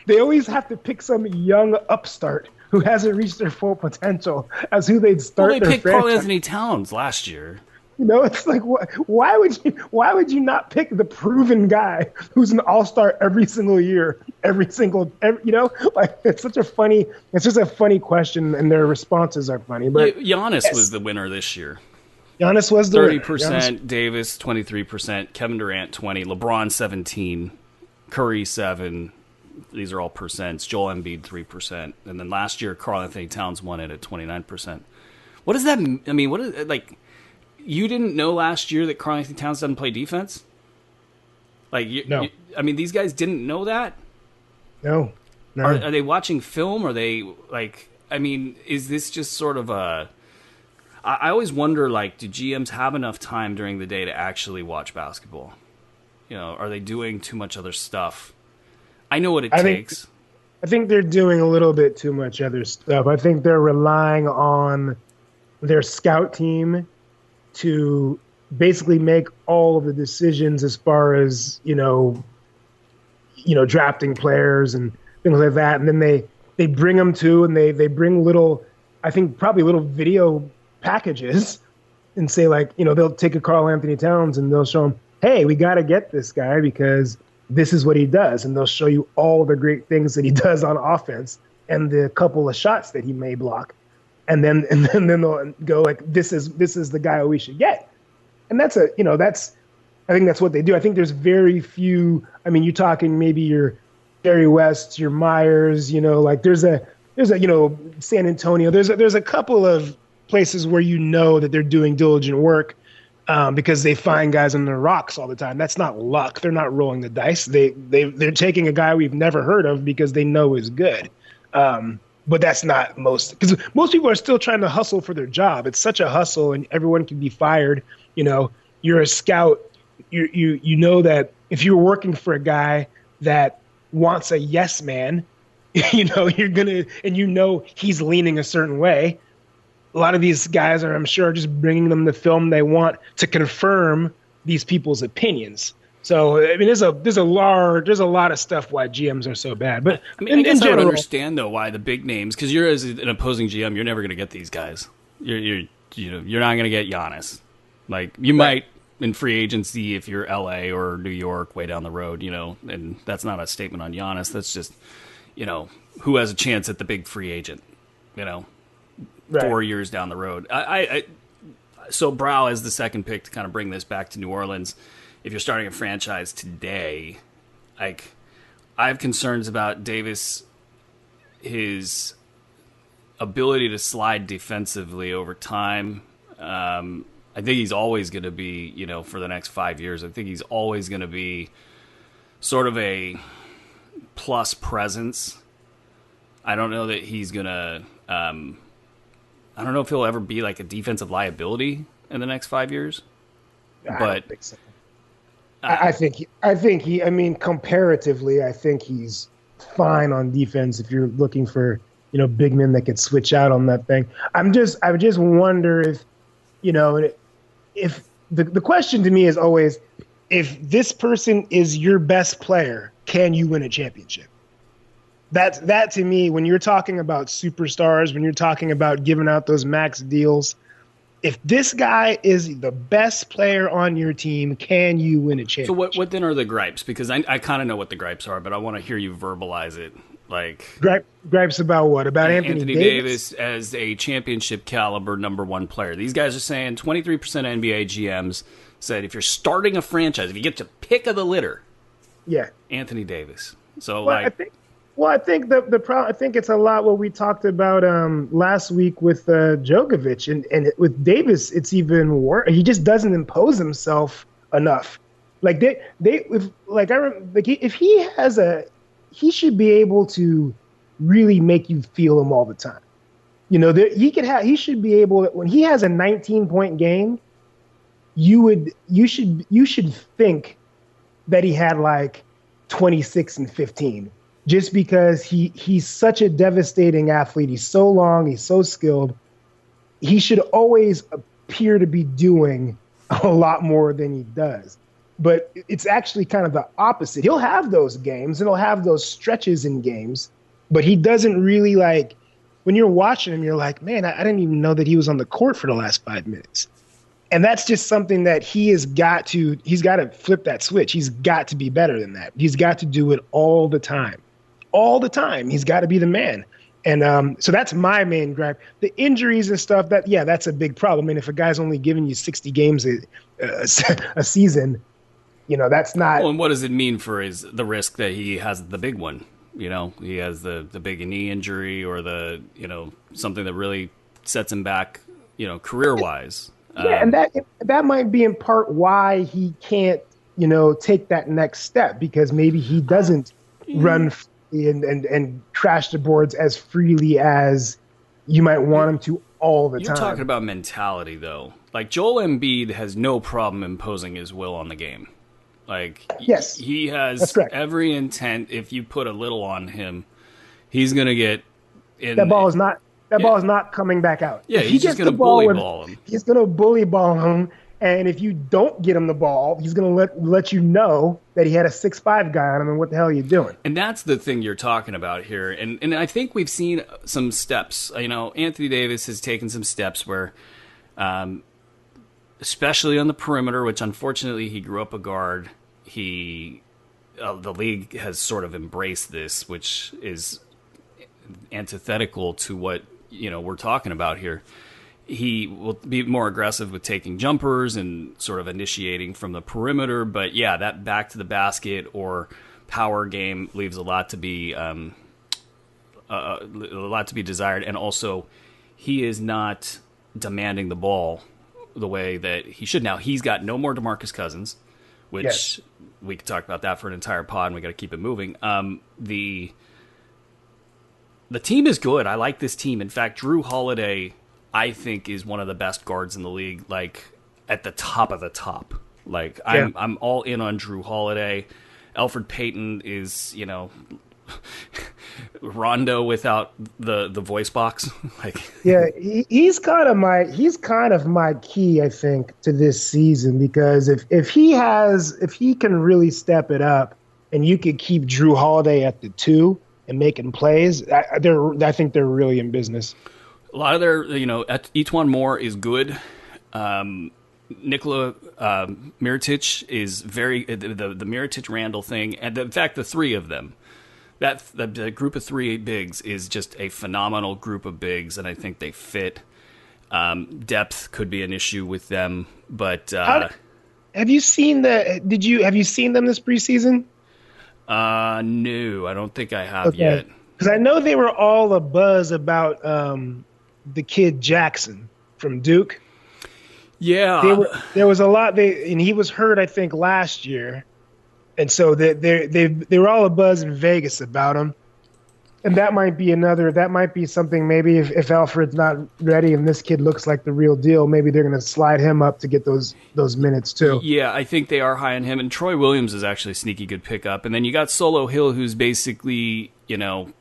They always have to pick some young upstart who hasn't reached their full potential as who they'd start. Well, they picked Karl-Anthony Towns last year. It's like, why would you not pick the proven guy who's an all-star every single year, it's just a funny question, and their responses are funny. But Giannis was the winner this year. Giannis was the 30%, Davis 23%, Kevin Durant 20%, LeBron 17%, Curry 7%. These are all percents. Joel Embiid 3%, and then last year Karl-Anthony Towns won it at 29%. What does that? I mean, what is like? You didn't know last year that Karl-Anthony Towns doesn't play defense? No. I mean, these guys didn't know that? No. No. Are they watching film? Are they like? I mean, is this just sort of a? I always wonder, like, do GMs have enough time during the day to actually watch basketball? You know, are they doing too much other stuff? I know what it takes. I think they're doing a little bit too much other stuff. I think they're relying on their scout team to basically make all of the decisions as far as, drafting players and things like that. And then they bring them to, and they bring probably little video packages and say, like, they'll take a Karl Anthony Towns and they'll show him, hey, we got to get this guy because this is what he does. And they'll show you all the great things that he does on offense and the couple of shots that he may block. And then they'll go like, this is the guy we should get. And I think that's what they do. I think there's very few. I mean, you're talking maybe your Jerry West, your Myers, like there's a San Antonio. There's a couple of places where that they're doing diligent work because they find guys on the rocks all the time. That's not luck. They're not rolling the dice. They're taking a guy we've never heard of because they know is good. But that's not because most people are still trying to hustle for their job. It's such a hustle, and everyone can be fired. You're a scout. You know that if you're working for a guy that wants a yes man, you're gonna, and he's leaning a certain way. A lot of these guys I'm sure, just bringing them the film they want to confirm these people's opinions. So I mean, there's a lot of stuff why GMs are so bad. But I mean, I guess I would understand though why the big names, because you're as an opposing GM, you're never going to get these guys. You're not going to get Giannis. Like you might in free agency if you're LA or New York way down the road, and that's not a statement on Giannis. That's just who has a chance at the big free agent, 4 years down the road. So Brow as the second pick to kind of bring this back to New Orleans. If you're starting a franchise today, like I have concerns about Davis, his ability to slide defensively over time. I think he's always going to be, for the next 5 years, I think he's always going to be sort of a plus presence. I don't know that he's going to, I don't know if he'll ever be like a defensive liability in the next 5 years. I don't think so. I think he, comparatively, I think he's fine on defense if you're looking for, big men that could switch out on that thing. I just wonder if, if the question to me is always, if this person is your best player, can you win a championship? That to me, when you're talking about superstars, when you're talking about giving out those max deals, if this guy is the best player on your team, can you win a championship? So what then are the gripes? Because I kind of know what the gripes are, but I want to hear you verbalize it. Like gripes about what? About Anthony Davis as a championship caliber number one player. These guys are saying 23% NBA GMs said if you're starting a franchise, if you get to pick of the litter, Anthony Davis. So I think the problem. I think it's a lot what we talked about last week with Djokovic, and with Davis, it's even worse. He just doesn't impose himself enough. Like if he should be able to really make you feel him all the time. He should be able, when he has a 19-point game, you should think that he had like 26 and 15. Just because he's such a devastating athlete. He's so long. He's so skilled. He should always appear to be doing a lot more than he does. But it's actually kind of the opposite. He'll have those games and he'll have those stretches in games, but he doesn't really like, when you're watching him, you're like, man, I didn't even know that he was on the court for the last 5 minutes. And that's just something that he's got to flip that switch. He's got to be better than that. He's got to do it all the time. All the time. He's got to be the man. And so that's my main gripe. The injuries and stuff, that's a big problem. I mean, if a guy's only giving you 60 games a season, that's not. Well, and what does it mean for the risk that he has the big one? He has the big knee injury or something that really sets him back, career-wise. Yeah, and that might be in part why he can't, take that next step, because maybe he doesn't run and crash the boards as freely as you might want him to all the time. You're talking about mentality, though. Like, Joel Embiid has no problem imposing his will on the game. Like, yes, he has every intent. If you put a little on him, he's going to get in. That ball is not coming back out. Yeah, he's just going to bully ball him. He's going to bully ball him. And if you don't get him the ball, he's going to let you know that he had a 6'5" guy on him, and what the hell are you doing? And that's the thing you're talking about here. And I think we've seen some steps. You know, Anthony Davis has taken some steps where, especially on the perimeter, which unfortunately he grew up a guard, the league has sort of embraced this, which is antithetical to what, you know, we're talking about here. He will be more aggressive with taking jumpers and sort of initiating from the perimeter. But yeah, that back to the basket or power game leaves a lot to be desired. And also, he is not demanding the ball the way that he should. Now, he's got no more DeMarcus Cousins, which we could talk about that for an entire pod, and we got to keep it moving. The team is good. I like this team. In fact, Drew Holiday, I think, is one of the best guards in the league, like at the top of the top. Like, I'm all in on Drew Holiday. Elfrid Payton is, you know, Rondo without the voice box. Like, yeah, he's kind of my key, I think, to this season, because if he can really step it up, and you could keep Drew Holiday at the 2 and making plays, I think they're really in business. A lot of their, you know, Etuan Moore is good. Nikola Mirotic is very the Mirotic Randall thing, and in fact, the three of them, the group of 3 bigs is just a phenomenal group of bigs, and I think they fit. Depth could be an issue with them, but have you seen have you seen them this preseason? No, I don't think I have yet. Because I know they were all abuzz about the kid Jackson from Duke. Yeah, there was a lot. And he was hurt, I think, last year, and so they were all abuzz in Vegas about him. And that might be something. Maybe if Alfred's not ready and this kid looks like the real deal, maybe they're going to slide him up to get those minutes too. Yeah, I think they are high on him. And Troy Williams is actually a sneaky good pickup. And then you got Solo Hill, who's basically, you know,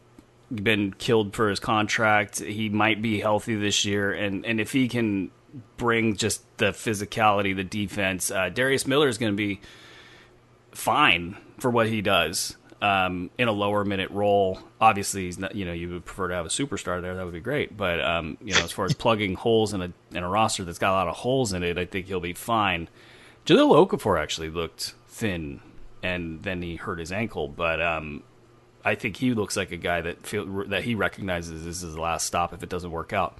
been killed for his contract. He might be healthy this year, and if he can bring just the physicality, the defense, Darius Miller is going to be fine for what he does in a lower minute role. Obviously, he's not, you know, you would prefer to have a superstar there. That would be great. But you know, as far as plugging holes in a roster that's got a lot of holes in it, I think he'll be fine. Jahlil Okafor actually looked thin, and then he hurt his ankle, but I think he looks like a guy that he recognizes this is the last stop if it doesn't work out.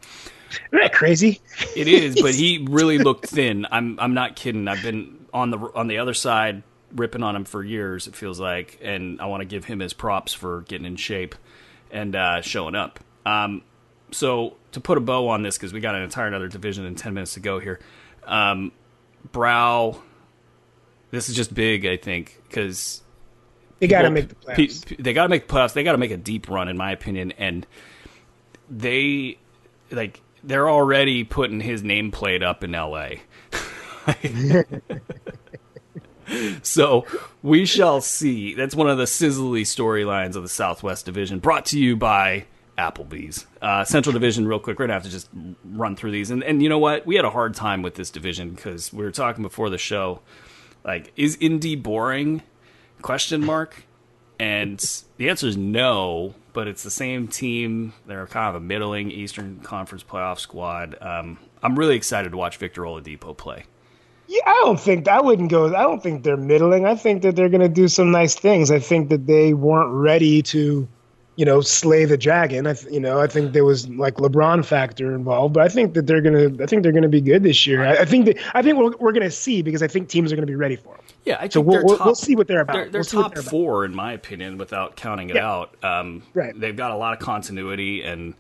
Isn't that crazy? It is, but he really looked thin. I'm not kidding. I've been on the other side ripping on him for years, it feels like, and I want to give him his props for getting in shape and showing up. So to put a bow on this, because we got an entire another division in 10 minutes to go here, Brow, this is just big, I think, because they got to make the playoffs. They got to make the playoffs. They got to make a deep run, in my opinion, and they're already putting his nameplate up in L.A. So we shall see. That's one of the sizzly storylines of the Southwest Division, brought to you by Applebee's. Central Division, real quick. We're going to have to just run through these. And you know what? We had a hard time with this division because we were talking before the show, like, is Indy boring? ? And the answer is no, but it's the same team. They're kind of a middling Eastern Conference playoff squad. I'm really excited to watch Victor Oladipo play. Yeah, I don't think they're middling. I think that they're going to do some nice things. I think that they weren't ready to, slay the dragon. I think there was like LeBron factor involved, but I think that they're going to be good this year. I think we're going to see, because I think teams are going to be ready for them. Yeah, I think so we'll see what they're about. They're top 4 in my opinion, without counting it out. Right. They've got a lot of continuity, and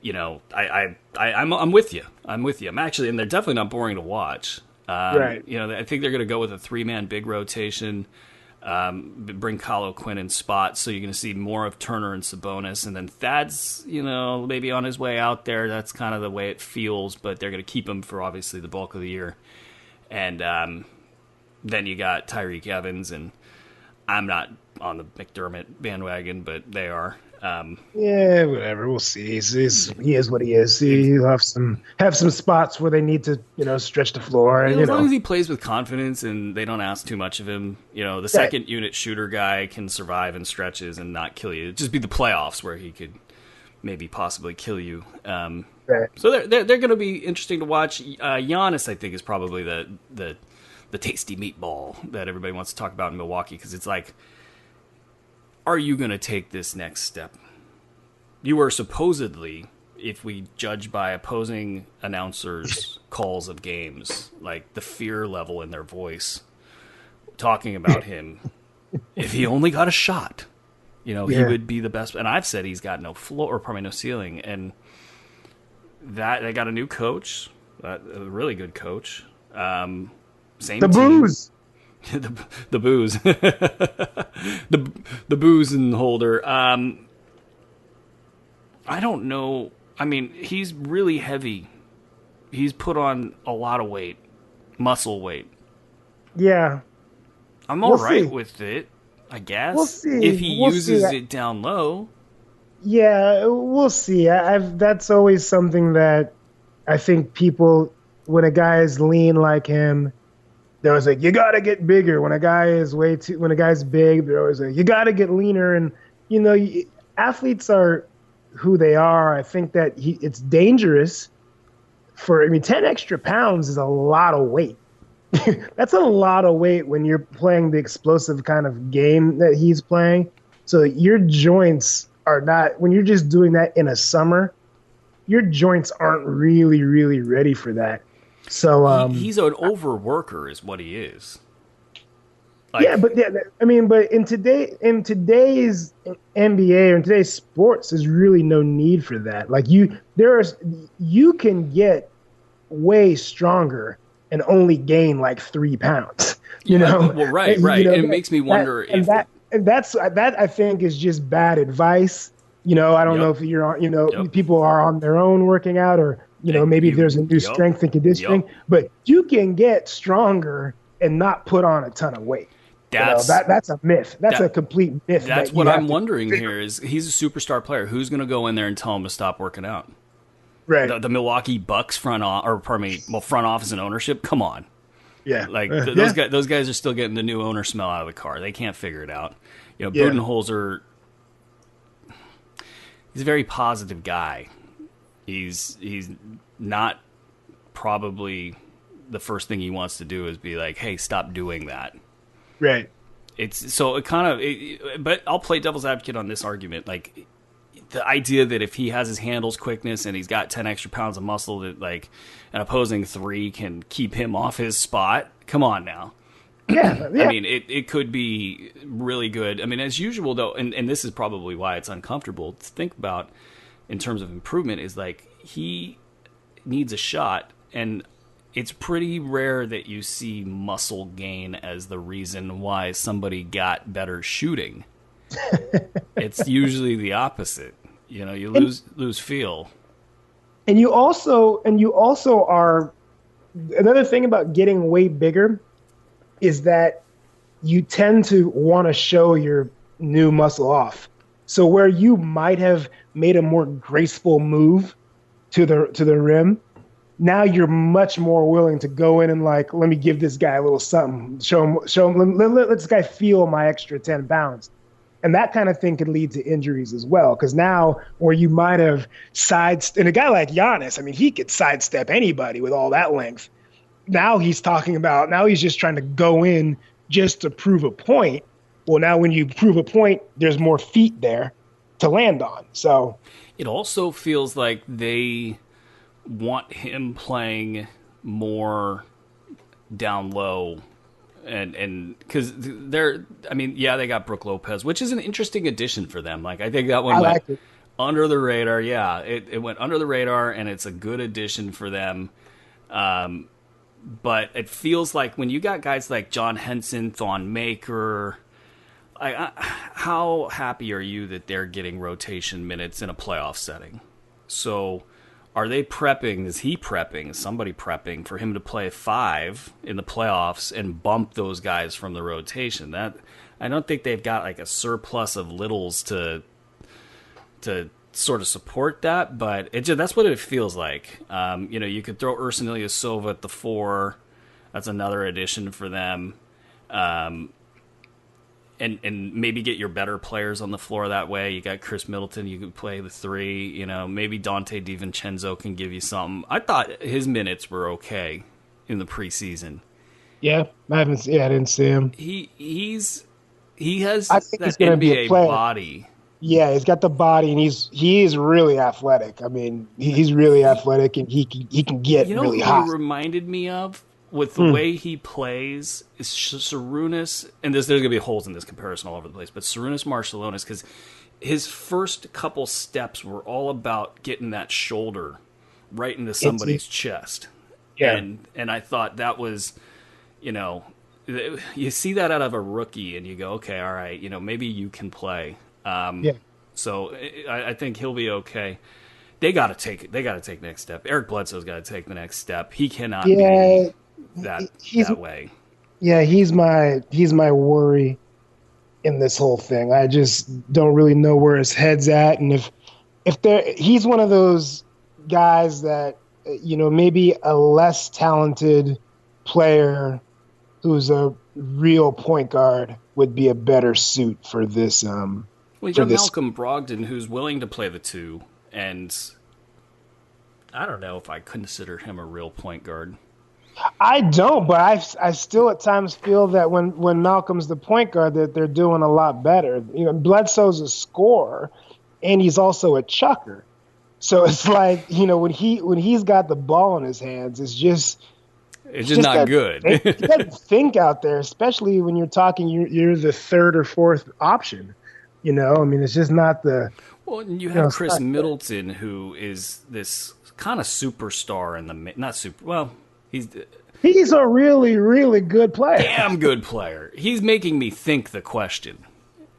I'm with you. I'm actually, and they're definitely not boring to watch. Right. I think they're going to go with a 3-man big rotation. Bring Kyle O'Quinn in spots, so you're going to see more of Turner and Sabonis, and then Thad's, maybe on his way out there. That's kind of the way it feels, but they're going to keep him for obviously the bulk of the year. And then you got Tyreek Evans, and I'm not on the McDermott bandwagon, but they are. Yeah, whatever. We'll see. He is what he is. He'll have some spots where they need to, stretch the floor. And, as long as he plays with confidence and they don't ask too much of him, the second unit shooter guy can survive in stretches and not kill you. It'd just be the playoffs where he could maybe possibly kill you. So they're going to be interesting to watch. Giannis, I think, is probably the tasty meatball that everybody wants to talk about in Milwaukee, because it's like, are you going to take this next step? You were supposedly, if we judge by opposing announcers' calls of games, like the fear level in their voice, talking about him, if he only got a shot, he would be the best. And I've said he's got no floor, or probably no ceiling. And that they got a new coach, a really good coach. Same the team. Booze. the booze, the booze and holder. I don't know. I mean, he's really heavy. He's put on a lot of weight, muscle weight. Yeah, I'm all right with it, I guess. We'll see. If he uses it down low. Yeah, we'll see. That's always something that I think people, when a guy is lean like him, they're always like, you got to get bigger. When a guy's big, they're always like, you got to get leaner. And, athletes are who they are. I think that it's dangerous 10 extra pounds is a lot of weight. That's a lot of weight when you're playing the explosive kind of game that he's playing. So your joints are not, when you're just doing that in a summer, your joints aren't really, really ready for that. So he's an overworker, is what he is. But in today's NBA or in today's sports, there's really no need for that. Like you can get way stronger and only gain like 3 pounds. Well, right. And it makes me wonder that I think is just bad advice. I don't know if you're on. People are on their own working out, or maybe there's a new strength and conditioning, but you can get stronger and not put on a ton of weight. That's a myth. That's a complete myth. That's what I'm wondering here is he's a superstar player. Who's going to go in there and tell him to stop working out? Right. The Milwaukee Bucks front office and ownership. Come on. Yeah. Those guys are still getting the new owner smell out of the car. They can't figure it out. Budenholzer, he's a very positive guy. He's not probably the first thing he wants to do is be like, hey, stop doing that. Right. But I'll play devil's advocate on this argument. Like the idea that if he has his handles quickness and he's got 10 extra pounds of muscle, that like an opposing 3 can keep him off his spot. Come on now. Yeah. I mean, it could be really good. I mean, as usual though, and this is probably why it's uncomfortable to think about in terms of improvement, is like he needs a shot, and it's pretty rare that you see muscle gain as the reason why somebody got better shooting. It's usually the opposite. You lose feel. And you also are, another thing about getting way bigger is that you tend to want to show your new muscle off. So where you might have made a more graceful move to the rim, now you're much more willing to go in and like, let me give this guy a little something, show him, let this guy feel my extra 10 pounds. And that kind of thing could lead to injuries as well. Because now where you might have and a guy like Giannis, I mean, he could sidestep anybody with all that length. Now he's just trying to go in just to prove a point. Well, now when you prove a point, there's more feet there to land on. So it also feels like they want him playing more down low, and because they got Brook Lopez, which is an interesting addition for them. Like I think that one went under the radar. Yeah, it went under the radar, and it's a good addition for them. But it feels like when you got guys like John Henson, Thon Maker, how happy are you that they're getting rotation minutes in a playoff setting? So are they prepping? Is he prepping? Is somebody prepping for him to play 5 in the playoffs and bump those guys from the rotation? That I don't think they've got like a surplus of littles to sort of support that, but that's what it feels like. You could throw Ursan Ilyasova at the 4. That's another addition for them. And maybe get your better players on the floor that way. You got Chris Middleton, you can play the 3. Maybe Dante DiVincenzo can give you something. I thought his minutes were okay in the preseason. Yeah, I didn't see him. He has that NBA body. Yeah, he's got the body, and he is really athletic. I mean, he's really athletic, and he can get really hot. He reminded me of with the way he plays is Sarunas, and there's going to be holes in this comparison all over the place, but Sarunas Marciulionis, because his first couple steps were all about getting that shoulder right into somebody's chest. Yeah. And I thought that was, you see that out of a rookie, and you go, okay, all right, maybe you can play. So I think he'll be okay. They got to take next step. Eric Bledsoe's got to take the next step. He cannot be that way. Yeah, he's my worry in this whole thing. I just don't really know where his head's at, and he's one of those guys that maybe a less talented player who's a real point guard would be a better suit for this. Well, you got Malcolm Brogdon, who's willing to play the 2, and I don't know if I consider him a real point guard. I don't, but I still at times feel that when Malcolm's the point guard, that they're doing a lot better. Bledsoe's a scorer, and he's also a chucker. So it's like when he's got the ball in his hands, it's just not good. He doesn't think out there, especially when you're talking. You're the 3rd or 4th option. It's just not the. Well, and you have Chris Middleton, who is this kind of superstar in the not super. Well, he's a really, really good player. Damn good player. He's making me think the question.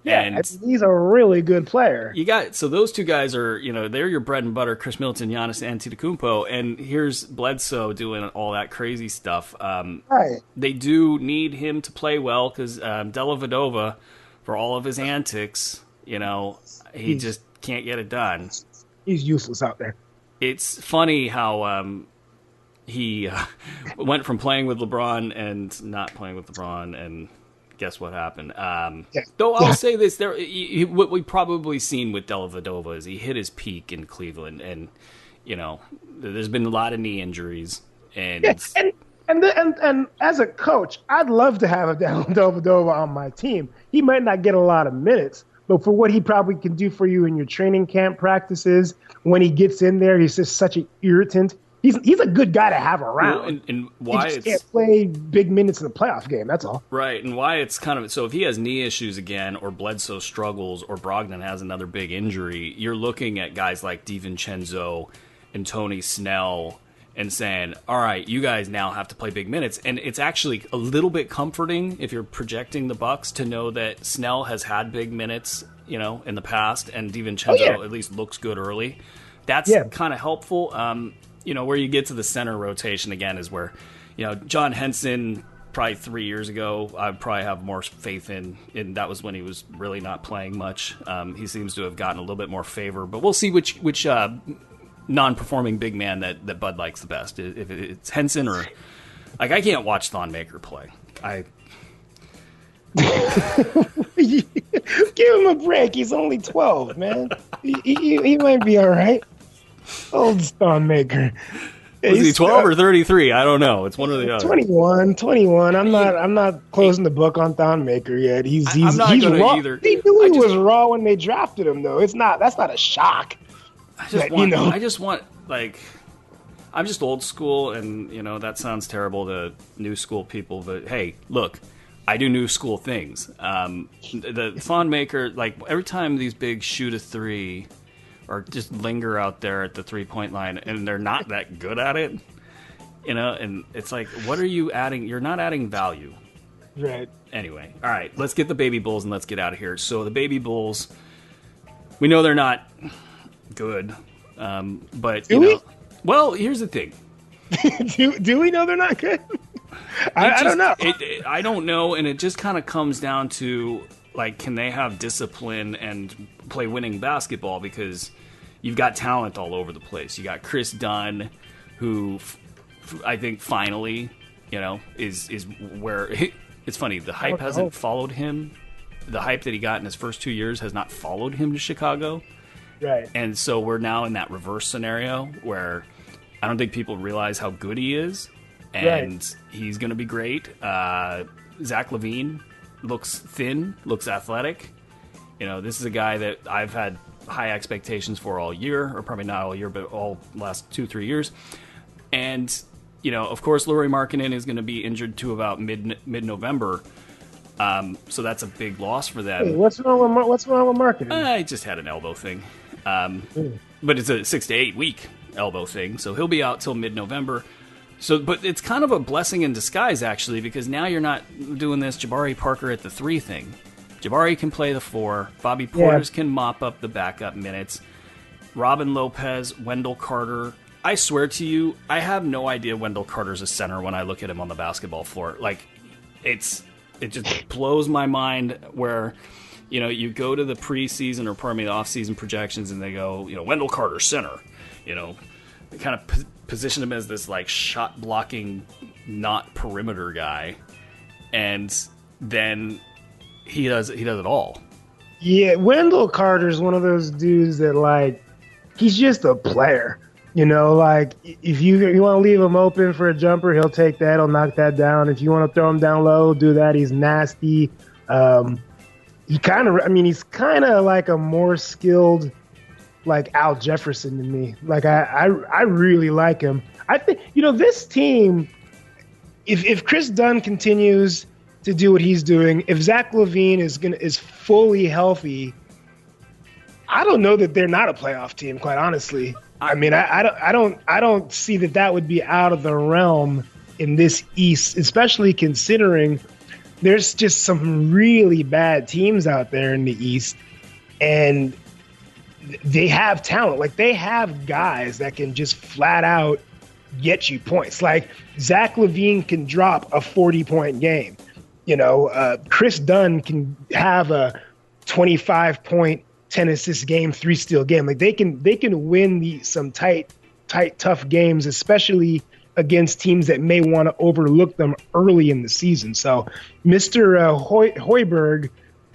Yeah, and he's a really good player. So those 2 guys are, they're your bread and butter, Chris Middleton, Giannis Antetokounmpo, and here's Bledsoe doing all that crazy stuff. Right. They do need him to play well because Della Vedova, for all of his antics, he just can't get it done. He's useless out there. It's funny how he went from playing with LeBron and not playing with LeBron, and guess what happened? Though I'll say this, what we've probably seen with Della Vedova is he hit his peak in Cleveland, and there's been a lot of knee injuries, and as a coach, I'd love to have a Della Vedova on my team. He might not get a lot of minutes, but for what he probably can do for you in your training camp practices, when he gets in there, he's just such an irritant. He's a good guy to have around. Well, and why he just can't play big minutes in a playoff game. That's all. Right, and why it's kind of so if he has knee issues again, or Bledsoe struggles, or Brogdon has another big injury, you're looking at guys like DiVincenzo and Tony Snell and saying, all right, you guys now have to play big minutes. And it's actually a little bit comforting if you're projecting the Bucks to know that Snell has had big minutes, in the past, and DiVincenzo at least looks good early. That's kind of helpful. Where you get to the center rotation again is where, John Henson probably 3 years ago, I'd probably have more faith in, and that was when he was really not playing much. He seems to have gotten a little bit more favor, but we'll see which non-performing big man that Bud likes the best. If it's Henson or I can't watch Thon Maker play. Give him a break. He's only 12, man. He might be all right. Old Thon Maker. Was he 12 or 33? I don't know. It's one or the other. 21. I'm not closing the book on Thon Maker yet. He's not he's raw. either. They knew he was raw when they drafted him, though. That's not a shock. I'm just old school, and that sounds terrible to new school people, but hey, look, I do new school things. The Thon Maker, every time these big shoot a 3 or just linger out there at the 3-point line, and they're not that good at it, and it's like, what are you adding? You're not adding value. Right. Anyway, all right, let's get the baby Bulls and let's get out of here. So the baby Bulls, we know they're not good, but do we? Well, here's the thing. do we know they're not good? I don't know. I don't know, and it just kind of comes down to, like, can they have discipline and play winning basketball? Because you've got talent all over the place. You got Chris Dunn, who I think finally, is where it's funny. The hype hasn't followed him. The hype that he got in his first 2 years has not followed him to Chicago. Right. And so we're now in that reverse scenario where I don't think people realize how good he is, and he's going to be great. Zach LaVine looks thin, looks athletic. This is a guy that I've had high expectations for all year, or probably not all year, but all last 2-3 years. And, of course, Lauri Markkanen is going to be injured to about mid-November. So that's a big loss for them. Hey, what's wrong with Markkanen? I just had an elbow thing. But it's a 6 to 8 week elbow thing, so he'll be out till mid-November. But it's kind of a blessing in disguise, actually, because now you're not doing this Jabari Parker at the 3 thing. Jabari can play the 4. Bobby Portis can mop up the backup minutes. Robin Lopez, Wendell Carter. I swear to you, I have no idea Wendell Carter's a center when I look at him on the basketball floor. Like, it just blows my mind where, you go to the preseason or pardon me, the off-season projections and they go, Wendell Carter center. They kind of position him as this like shot blocking, not perimeter guy, and then he does it all. Yeah, Wendell Carter's one of those dudes that, like, he's just a player. Like, if you want to leave him open for a jumper, he'll take that. He'll knock that down. If you want to throw him down low, do that. He's nasty. He's kind of like a more skilled, like, Al Jefferson to me. Like, I really like him. I think, this team, if Chris Dunn continues to do what he's doing, if Zach LaVine is fully healthy, I don't know that they're not a playoff team, quite honestly. I mean, I don't see that would be out of the realm in this East, especially considering there's just some really bad teams out there in the East, and they have talent. Like, they have guys that can just flat out get you points. Like, Zach LaVine can drop a 40-point game. Chris Dunn can have a 25-point, 10-assist game, 3-steal game. Like, they can win some tight, tough games, especially against teams that may want to overlook them early in the season. So, Mr. Hoiberg,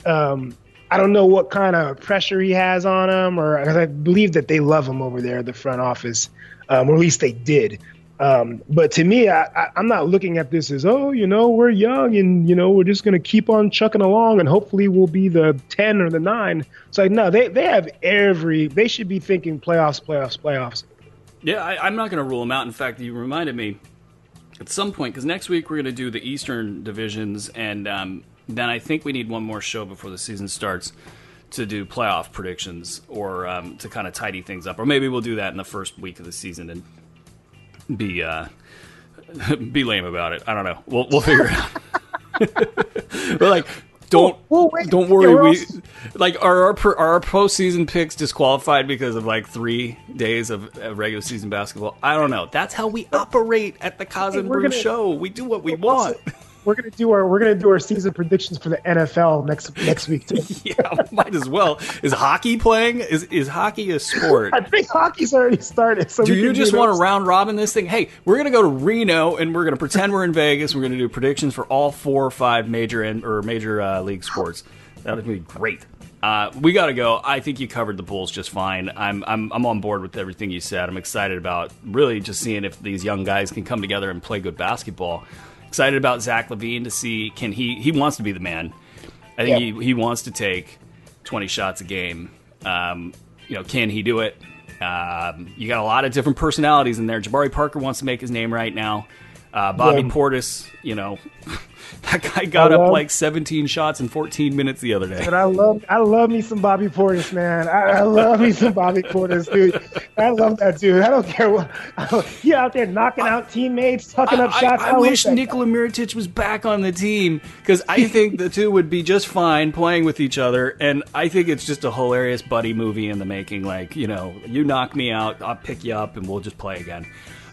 I don't know what kind of pressure he has on him, or I believe that they love him over there at the front office, or at least they did. But to me, I'm not looking at this as, we're young and, we're just going to keep on chucking along and hopefully we'll be the 10 or the 9. It's like, no, they have they should be thinking playoffs. Yeah, I'm not going to rule them out. In fact, you reminded me at some point, because next week we're going to do the Eastern divisions, and then I think we need one more show before the season starts to do playoff predictions, or to kind of tidy things up. Or maybe we'll do that in the first week of the season and be lame about it. I don't know. We'll figure it out. We're like, don't worry. Are our postseason picks disqualified because of like 3 days of regular season basketball? I don't know. That's how we operate at the Kaz and Brew show. We do what we want. We're gonna do our season predictions for the NFL next week too. Yeah, might as well. Is hockey playing? Is hockey a sport? I think hockey's already started. So do you just want to round robin this thing? Hey, we're gonna go to Reno and we're gonna pretend we're in Vegas. We're gonna do predictions for all 4 or 5 major league sports. That would be great. We gotta go. I think you covered the Bulls just fine. I'm on board with everything you said. I'm excited about really just seeing if these young guys can come together and play good basketball. Excited about Zach LaVine to see, can he wants to be the man. I think he wants to take 20 shots a game. Can he do it? You got a lot of different personalities in there. Jabari Parker wants to make his name right now. Bobby Portis, that guy got up like 17 shots in 14 minutes the other day. But I love me some Bobby Portis, man. I love me some Bobby Portis, dude. I love that dude. I don't care what. He out there knocking out teammates, tucking up shots. I wish Nikola Mirotic was back on the team because I think the two would be just fine playing with each other, and I think it's just a hilarious buddy movie in the making. Like, you knock me out, I'll pick you up, and we'll just play again.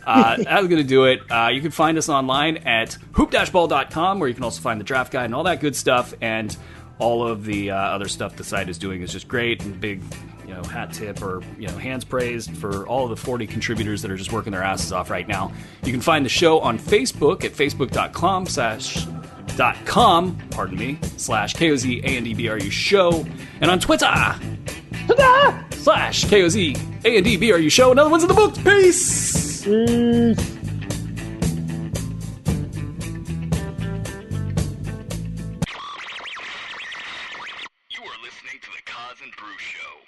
That was going to do it. You can find us online at hoop-ball.com, where you can also find the draft guide and all that good stuff, and all of the other stuff the site is doing is just great, and big hat tip or hands praised for all of the 40 contributors that are just working their asses off right now. You can find the show on Facebook at facebook.com/KOZANDBRU show, and on Twitter /KOZANDBRU show. Another one's in the books. Peace. You are listening to the Cause and Brew Show.